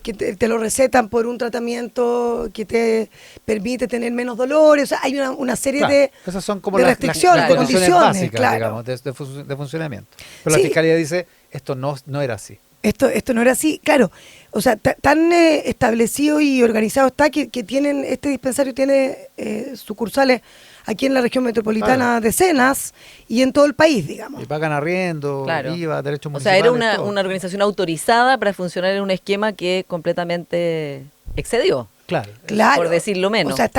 que te lo recetan por un tratamiento que te permite tener menos dolores. O sea, hay una serie de esas son como de restricciones, de condiciones básicas, digamos, de funcionamiento. Pero la Fiscalía dice, esto no era así. Esto no era así, claro. O sea, tan establecido y organizado está que tienen, este dispensario tiene sucursales aquí en la región metropolitana, decenas, y en todo el país, digamos. Y pagan arriendo, IVA, derechos municipales. O sea, era una organización autorizada para funcionar en un esquema que completamente excedió. Claro. Por decirlo menos. O sea,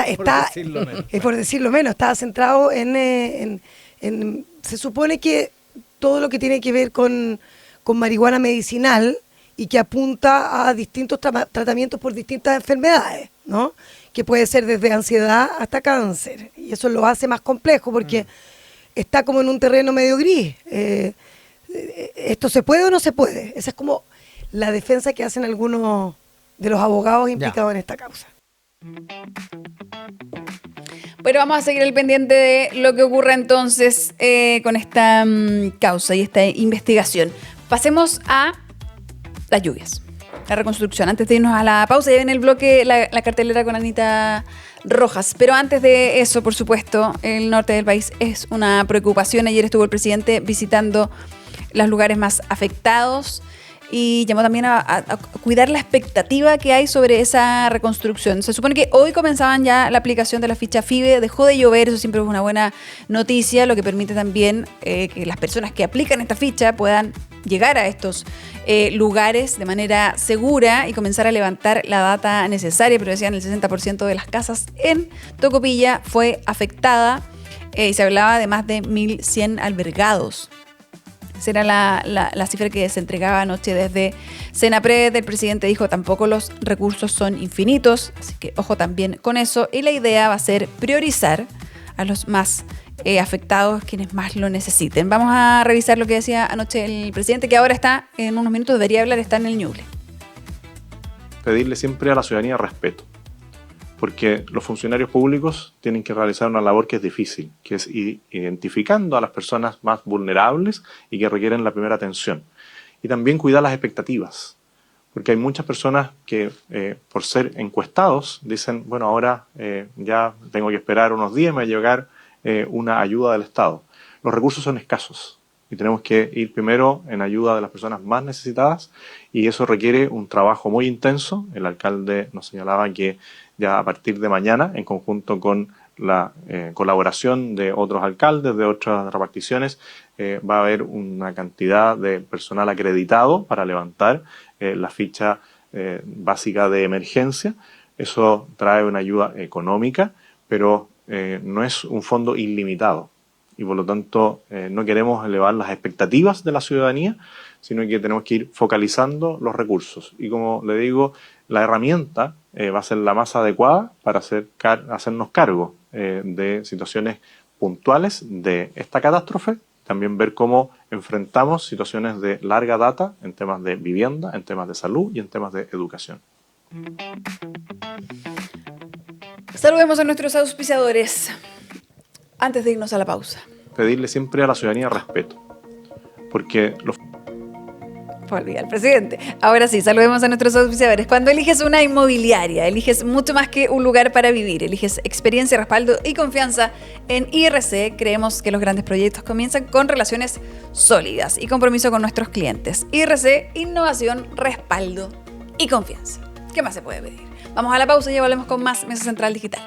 por decirlo menos, estaba centrado en se supone que todo lo que tiene que ver con marihuana medicinal y que apunta a distintos tratamientos por distintas enfermedades, ¿no? Que puede ser desde ansiedad hasta cáncer. Y eso lo hace más complejo porque está como en un terreno medio gris. ¿Esto se puede o no se puede? Esa es como la defensa que hacen algunos de los abogados implicados en esta causa. Pero vamos a seguir al pendiente de lo que ocurra entonces con esta causa y esta investigación. Pasemos a las lluvias, la reconstrucción. Antes de irnos a la pausa, ya viene el bloque, la cartelera con Anita Rojas. Pero antes de eso, por supuesto, el norte del país es una preocupación. Ayer estuvo el presidente visitando los lugares más afectados y llamó también a cuidar la expectativa que hay sobre esa reconstrucción. Se supone que hoy comenzaban ya la aplicación de la ficha FIBE, dejó de llover, eso siempre es una buena noticia, lo que permite también que las personas que aplican esta ficha puedan llegar a estos lugares de manera segura y comenzar a levantar la data necesaria, pero decían el 60% de las casas en Tocopilla fue afectada y se hablaba de más de 1.100 albergados. Esa era la cifra que se entregaba anoche desde Senapred. El presidente dijo tampoco los recursos son infinitos, así que ojo también con eso. Y la idea va a ser priorizar a los más afectados, quienes más lo necesiten. Vamos a revisar lo que decía anoche el presidente, que ahora está, en unos minutos debería hablar, está en el Ñuble. Pedirle siempre a la ciudadanía respeto, porque los funcionarios públicos tienen que realizar una labor que es difícil, que es ir identificando a las personas más vulnerables y que requieren la primera atención. Y también cuidar las expectativas, porque hay muchas personas que por ser encuestados dicen, bueno, ahora ya tengo que esperar unos días, me va a llegar una ayuda del Estado. Los recursos son escasos y tenemos que ir primero en ayuda de las personas más necesitadas y eso requiere un trabajo muy intenso. El alcalde nos señalaba que ya a partir de mañana, en conjunto con la colaboración de otros alcaldes, de otras reparticiones, va a haber una cantidad de personal acreditado para levantar la ficha básica de emergencia. Eso trae una ayuda económica, pero no es un fondo ilimitado. Y por lo tanto no queremos elevar las expectativas de la ciudadanía, sino que tenemos que ir focalizando los recursos. Y como le digo, la herramienta va a ser la más adecuada para hacernos cargo de situaciones puntuales de esta catástrofe. También ver cómo enfrentamos situaciones de larga data en temas de vivienda, en temas de salud y en temas de educación. Saludemos a nuestros auspiciadores antes de irnos a la pausa. Pedirle siempre a la ciudadanía respeto, porque los... Olvida el presidente. Ahora sí, saludemos a nuestros auspiciadores. Cuando eliges una inmobiliaria, eliges mucho más que un lugar para vivir. Eliges experiencia, respaldo y confianza. En IRC creemos que los grandes proyectos comienzan con relaciones sólidas y compromiso con nuestros clientes. IRC, innovación, respaldo y confianza. ¿Qué más se puede pedir? Vamos a la pausa y ya volvemos con más Mesa Central Digital.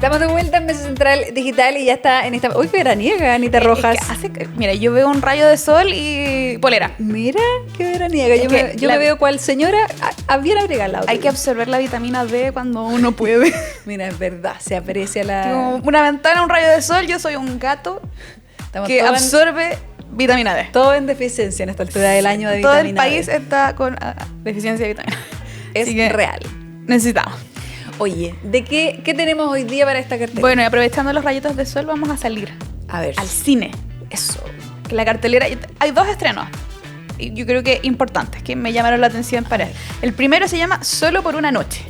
Estamos de vuelta en Mesa Central Digital y ya está en esta... Uy, qué veraniega, Anita Rojas. Mira, yo veo un rayo de sol y polera. Mira, qué veraniega. Yo me veo cual señora bien abrigada. Hay que absorber la vitamina D cuando uno puede. Mira, es verdad, se aprecia Tengo una ventana, un rayo de sol, yo soy un gato que absorbe vitamina D. Todo en deficiencia en esta altura del año de Todo vitamina D. el país está con deficiencia de vitamina D. Es real. Necesitamos. Oye, ¿de qué tenemos hoy día para esta cartelera? Bueno, y aprovechando los rayitos de sol, vamos a salir a ver al cine. Eso. Que la cartelera, hay 2 estrenos, y yo creo que importantes, que me llamaron la atención para él. El primero se llama Solo por una noche.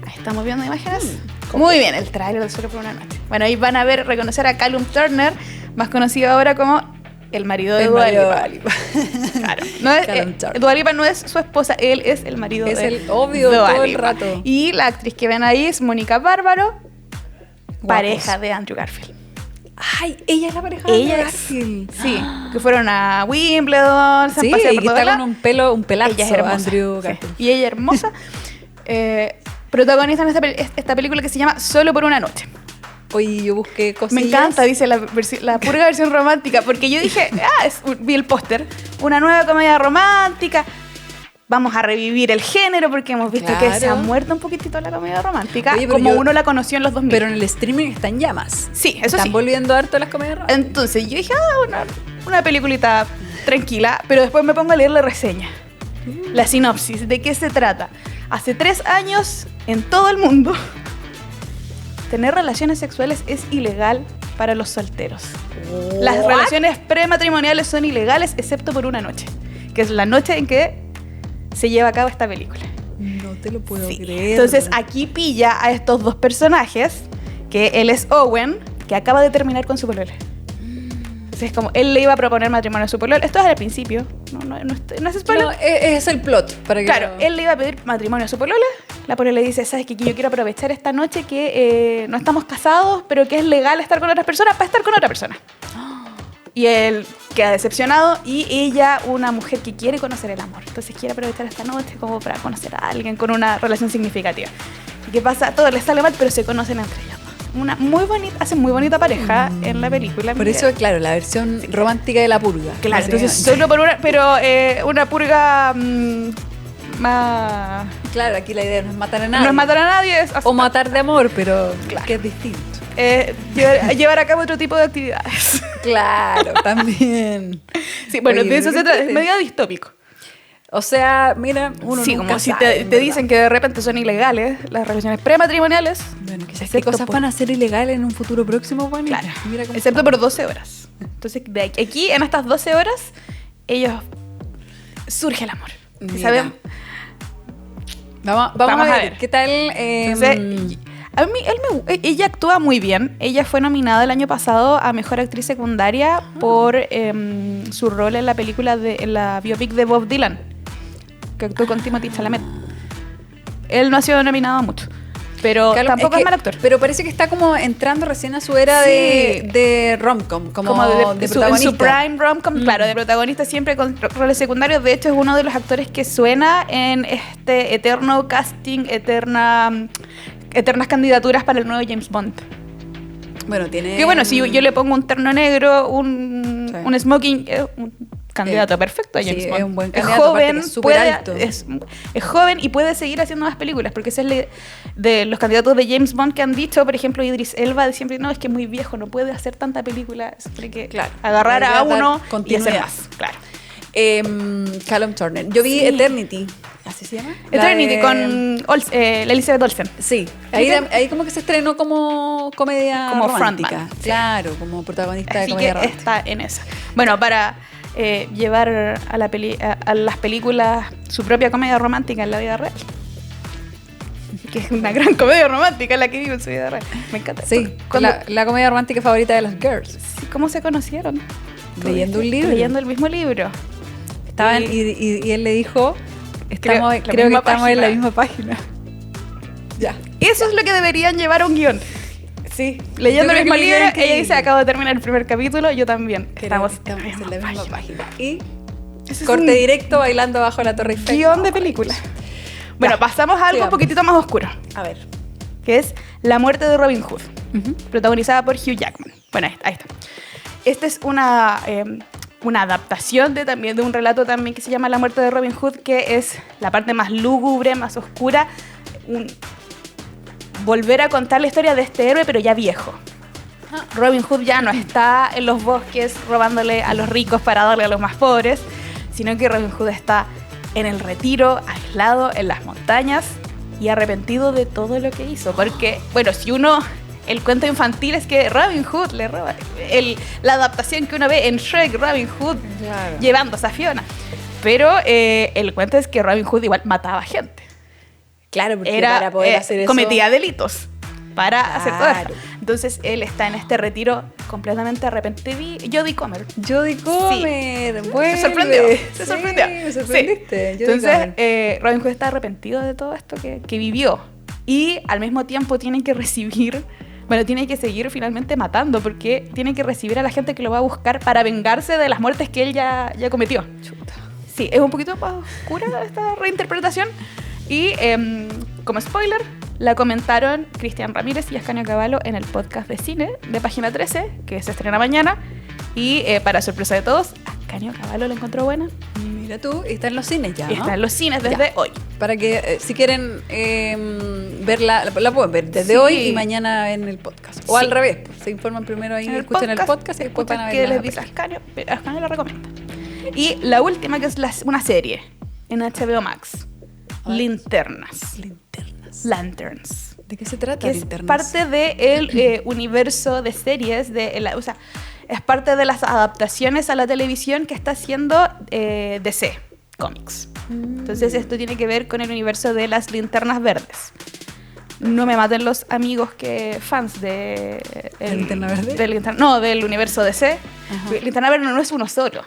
Ahí estamos viendo imágenes. Muy bien, el tráiler de Solo por una noche. Bueno, ahí van a reconocer a Callum Turner, más conocido ahora como el marido de Dua Lipa. Claro. Dua Lipa no es su esposa, él es el marido de Dua Lipa. Es el obvio todo el rato. Y la actriz que ven ahí es Mónica Bárbaro, pareja de Andrew Garfield. Ay, ella es la pareja de Andrew Garfield. Sí, que fueron a Wimbledon, sí, y que está con un pelazo. Ella es hermosa. Andrew Garfield. Sí. Y ella hermosa. Protagonista en esta película que se llama Solo por una noche. Oye, yo busqué cosillas. Me encanta, dice la pura versión romántica, porque yo dije, vi el póster, una nueva comedia romántica, vamos a revivir el género, porque hemos visto que se ha muerto un poquitito la comedia romántica, como uno la conoció en los 2000. Pero en el streaming está en llamas. Sí, eso están volviendo harto las comedias románticas. Entonces yo dije, una peliculita tranquila, pero después me pongo a leer la reseña, la sinopsis, de qué se trata. Hace 3 años, en todo el mundo, tener relaciones sexuales es ilegal para los solteros. Las relaciones prematrimoniales son ilegales excepto por una noche, que es la noche en que se lleva a cabo esta película. No te lo puedo creer. Entonces aquí pilla a estos 2 personajes, que él es Owen, que acaba de terminar con su polola. Entonces, como él le iba a proponer matrimonio a su polola, esto es al principio, no es spoiler. No, es el plot. Claro, él le iba a pedir matrimonio a su polola, la polola le dice, ¿sabes qué? Yo quiero aprovechar esta noche que no estamos casados, pero que es legal estar con otras personas, para estar con otra persona. Y él queda decepcionado, y ella, una mujer que quiere conocer el amor, entonces quiere aprovechar esta noche como para conocer a alguien con una relación significativa. ¿Y qué pasa? Todo les sale mal, pero se conocen entre ellos. Hacen muy bonita pareja en la película. Por eso, claro, la versión romántica de La Purga. Claro, entonces solo por una purga más... Claro, aquí la idea no es matar a nadie. No es matar a nadie. O matar de amor, pero que es distinto. Llevar a cabo otro tipo de actividades. Claro, también. Sí, bueno, de eso se trata. Es medio distópico. O sea, mira, uno sí, nunca como si sabe, te dicen que de repente son ilegales las relaciones prematrimoniales. Bueno, ¿qué cosas van a ser ilegales en un futuro próximo, Juan? Claro, mira cómo excepto por 12 horas. Entonces, de aquí, en estas 12 horas, surge el amor. ¿Saben? Vamos a ver. ¿Qué tal? Entonces, ella actúa muy bien. Ella fue nominada el año pasado a Mejor Actriz Secundaria por su rol en la película, en la biopic de Bob Dylan, que actuó con Timothée Chalamet. Él no ha sido nominado mucho, pero tampoco es mal actor. Pero parece que está como entrando recién a su era de rom-com, como de protagonista. En su prime rom-com, claro, de protagonista siempre con roles secundarios. De hecho, es uno de los actores que suena en este eterno casting, eternas candidaturas para el nuevo James Bond. Bueno, tiene... Que bueno, si yo le pongo un terno negro, un smoking, un candidato perfecto a James Bond. Es un buen candidato, es joven, es joven y puede seguir haciendo más películas, porque ese es de los candidatos de James Bond que han dicho, por ejemplo, Idris Elba, siempre, no, es que es muy viejo, no puede hacer tanta película, tiene que agarrar a uno y hacer más. Claro. Callum Turner. Yo vi Eternity. ¿Así se llama? Eternity con Elizabeth Olsen. Sí. Ahí como que se estrenó como comedia como romántica. frontman. Claro, como protagonista así de comedia que romántica. Está en esa. Bueno, para llevar a las películas su propia comedia romántica en la vida real. Que es una gran comedia romántica la que vive en su vida real. Me encanta. Sí, la comedia romántica favorita de las girls. Sí, ¿cómo se conocieron? Leyendo un libro. Leyendo el mismo libro. Estaban, y él le dijo, creo que estamos en la misma página. Ya. Eso es lo que deberían llevar a un guión. Sí, leyendo el mismo libro, ella dice, acabo de terminar el primer capítulo, yo también. Estamos en la misma página. Y corte directo bailando bajo la Torre Eiffel. Guión de película. Bueno, pasamos a algo un poquitito más oscuro. A ver. Que es La muerte de Robin Hood, protagonizada por Hugh Jackman. Bueno, ahí está. Esta es una adaptación también de un relato también que se llama La muerte de Robin Hood, que es la parte más lúgubre, más oscura, volver a contar la historia de este héroe, pero ya viejo. Robin Hood ya no está en los bosques robándole a los ricos para darle a los más pobres, sino que Robin Hood está en el retiro, aislado en las montañas y arrepentido de todo lo que hizo. Porque, bueno, el cuento infantil es que Robin Hood le roba. La adaptación que uno ve en Shrek, Robin Hood llevándose a Fiona. Pero el cuento es que Robin Hood igual mataba gente. Claro, porque para poder hacer eso... Cometía delitos para hacer todo esto. Entonces él está en este retiro completamente arrepentido. Jodie Comer. Jodie Comer, sí. vuelve. Se sorprendió. Me sorprendiste. Sí. Entonces Robin Hood está arrepentido de todo esto que vivió. Y al mismo tiempo tiene que seguir finalmente matando, porque tiene que recibir a la gente que lo va a buscar para vengarse de las muertes que él ya cometió. Chuta. Sí, es un poquito más oscura esta reinterpretación. Y como spoiler, la comentaron Cristian Ramírez y Ascanio Cavallo en el podcast de cine de Página 13, que se estrena mañana. Y para sorpresa de todos, Ascanio Cavallo la encontró buena. Mira tú, está en los cines ya, ¿no? Está en los cines desde hoy. Para que si quieren verla, la pueden ver desde hoy y mañana en el podcast. O al revés, se informan primero ahí, escuchen el podcast y después van a ver. ¿Qué les dice Ascanio? Ascanio la recomienda. Y la última, que es una serie en HBO Max. Linternas. Lanterns. ¿De qué se trata? Que es parte del universo de series, es parte de las adaptaciones a la televisión que está haciendo DC Comics. Entonces esto tiene que ver con el universo de las Linternas Verdes. No me maten los amigos fans de ¿Linterna Verde? Del universo DC. Linterna Verde no es uno solo.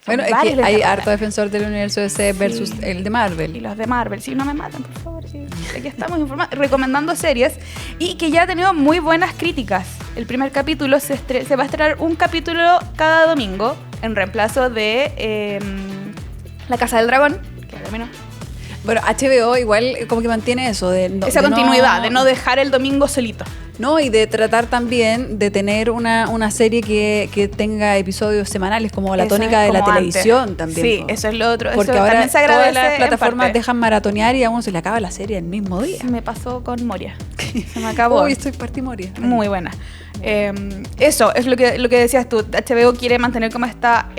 Bueno, es que hay harto defensor del universo DC versus el de Marvel. Y los de Marvel, sí, no me maten, por favor. Sí. Aquí estamos recomendando series y que ya ha tenido muy buenas críticas. El primer capítulo se va a estrenar un capítulo cada domingo en reemplazo de La Casa del Dragón, que ahora menos. Bueno, HBO igual como que mantiene eso. Esa continuidad, de no dejar el domingo solito. No, y de tratar también de tener una serie que tenga episodios semanales, como la tónica de la televisión también. Sí, eso es lo otro. Porque eso ahora también se agradece. Todas las plataformas dejan maratonear y a uno se le acaba la serie el mismo día. Me pasó con Moria. Se me acabó. Uy, partí Moria. Muy buena. Eso es lo que decías tú. HBO quiere mantener como esta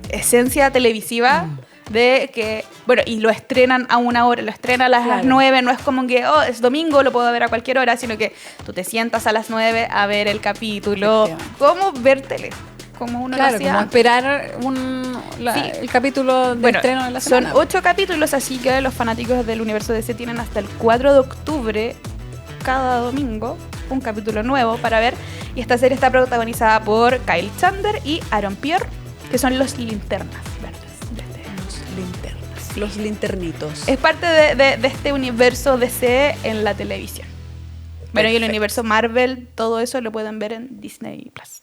esencia televisiva. De que, bueno, y lo estrenan a una hora, lo estrenan a las 9, no es como que, es domingo, lo puedo ver a cualquier hora, sino que tú te sientas a las 9 a ver el capítulo, como ver tele, como uno lo hacía. Como esperar el capítulo de estreno de la semana. Son 8 capítulos, así que los fanáticos del universo DC tienen hasta el 4 de octubre, cada domingo, un capítulo nuevo para ver, y esta serie está protagonizada por Kyle Chandler y Aaron Pierre, que son los Linternas Verdes. Los linternitos. Es parte de este universo DC en la televisión. Bueno, y el universo Marvel, todo eso lo pueden ver en Disney Plus.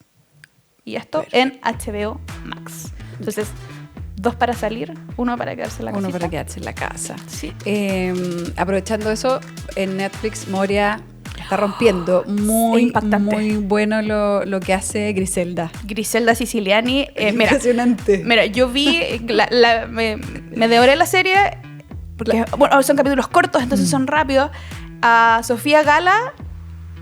Y esto en HBO Max. Entonces, 2 para salir, 1 para quedarse en la casa. 1 para quedarse en la casa. Sí. Aprovechando eso, en Netflix Moria está rompiendo. Muy impactante. Muy bueno lo que hace Griselda. Griselda Siciliani. Impresionante. Mira, yo vi, me devoré la serie, porque son capítulos cortos, entonces son rápidos. A Sofía Gala,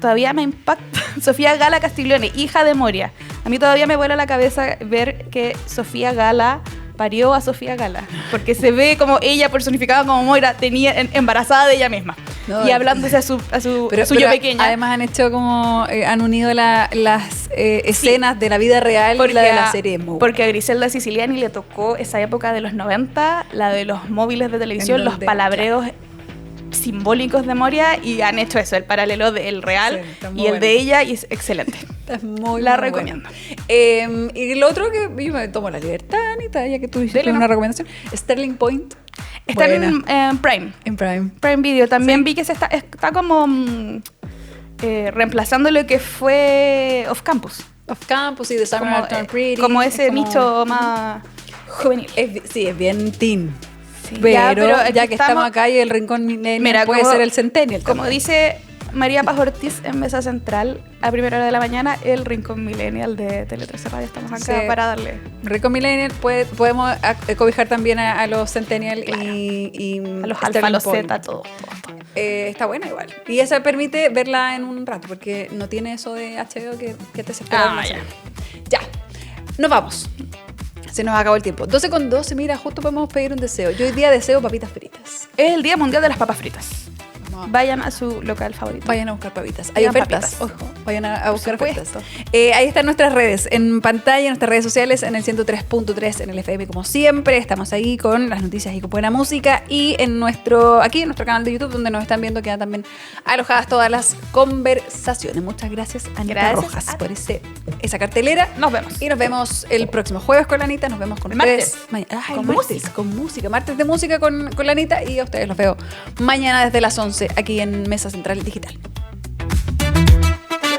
todavía me impacta. Sofía Gala Castiglione, hija de Moria. A mí todavía me vuela la cabeza ver que Sofía Gala parió a Sofía Gala, porque se ve como ella personificada como Moira, embarazada de ella misma. Y hablándose a su yo pequeña. Además han unido las escenas de la vida real y la de la serie. Porque a Griselda Siciliani le tocó esa época de los 90, la de los móviles de televisión, los palabreos simbólicos de Moria, y han hecho eso, el paralelo del real y el de ella, y es excelente. La recomiendo. Y lo otro que yo me tomo la libertad, Anita, ya que tú hiciste una recomendación, Sterling Point. Está en Prime. En Prime. Prime Video. También vi que está como reemplazando lo que fue Off Campus. Off Campus y The Summer I Turned Pretty. Como ese nicho más juvenil. Es bien teen. Sí, pero ya que estamos acá y el rincón puede ser el Centennial. Como dice María Paz Ortiz en Mesa Central a primera hora de la mañana, el Rincón Millennial de Tele 13 Radio. Estamos acá Sí. para darle. Rico Millennial, podemos cobijar también a los Centennial Claro. y A los Sterling alfa, a los Point. zeta, todo. Está buena igual. Y esa permite verla en un rato, porque no tiene eso de HBO que te espera. Ah, Ya. Nos vamos. Se nos acabó el tiempo. 12:12, mira, justo podemos pedir un deseo. Yo hoy día deseo papitas fritas. Es el Día Mundial de las Papas Fritas. Vamos a- Vayan a su local favorito. Vayan a buscar papitas. Hay Pidan ofertas, papitas. ojo. Vayan a buscar Por ofertas. supuesto. Ahí están nuestras redes, en pantalla, en nuestras redes sociales, en el 103.3 en el FM, como siempre. Estamos ahí con las noticias y con buena música. Y aquí en nuestro canal de YouTube, donde nos están viendo, quedan también alojadas todas las conversaciones. Muchas gracias, Anita Gracias Rojas, a por esa cartelera. Nos vemos. Y nos vemos el próximo jueves con la Anita. Nos vemos con El ustedes. martes. Con Con martes, con música. Martes de música con la Anita. Y a ustedes los veo mañana desde las 11 aquí en Mesa Central Digital.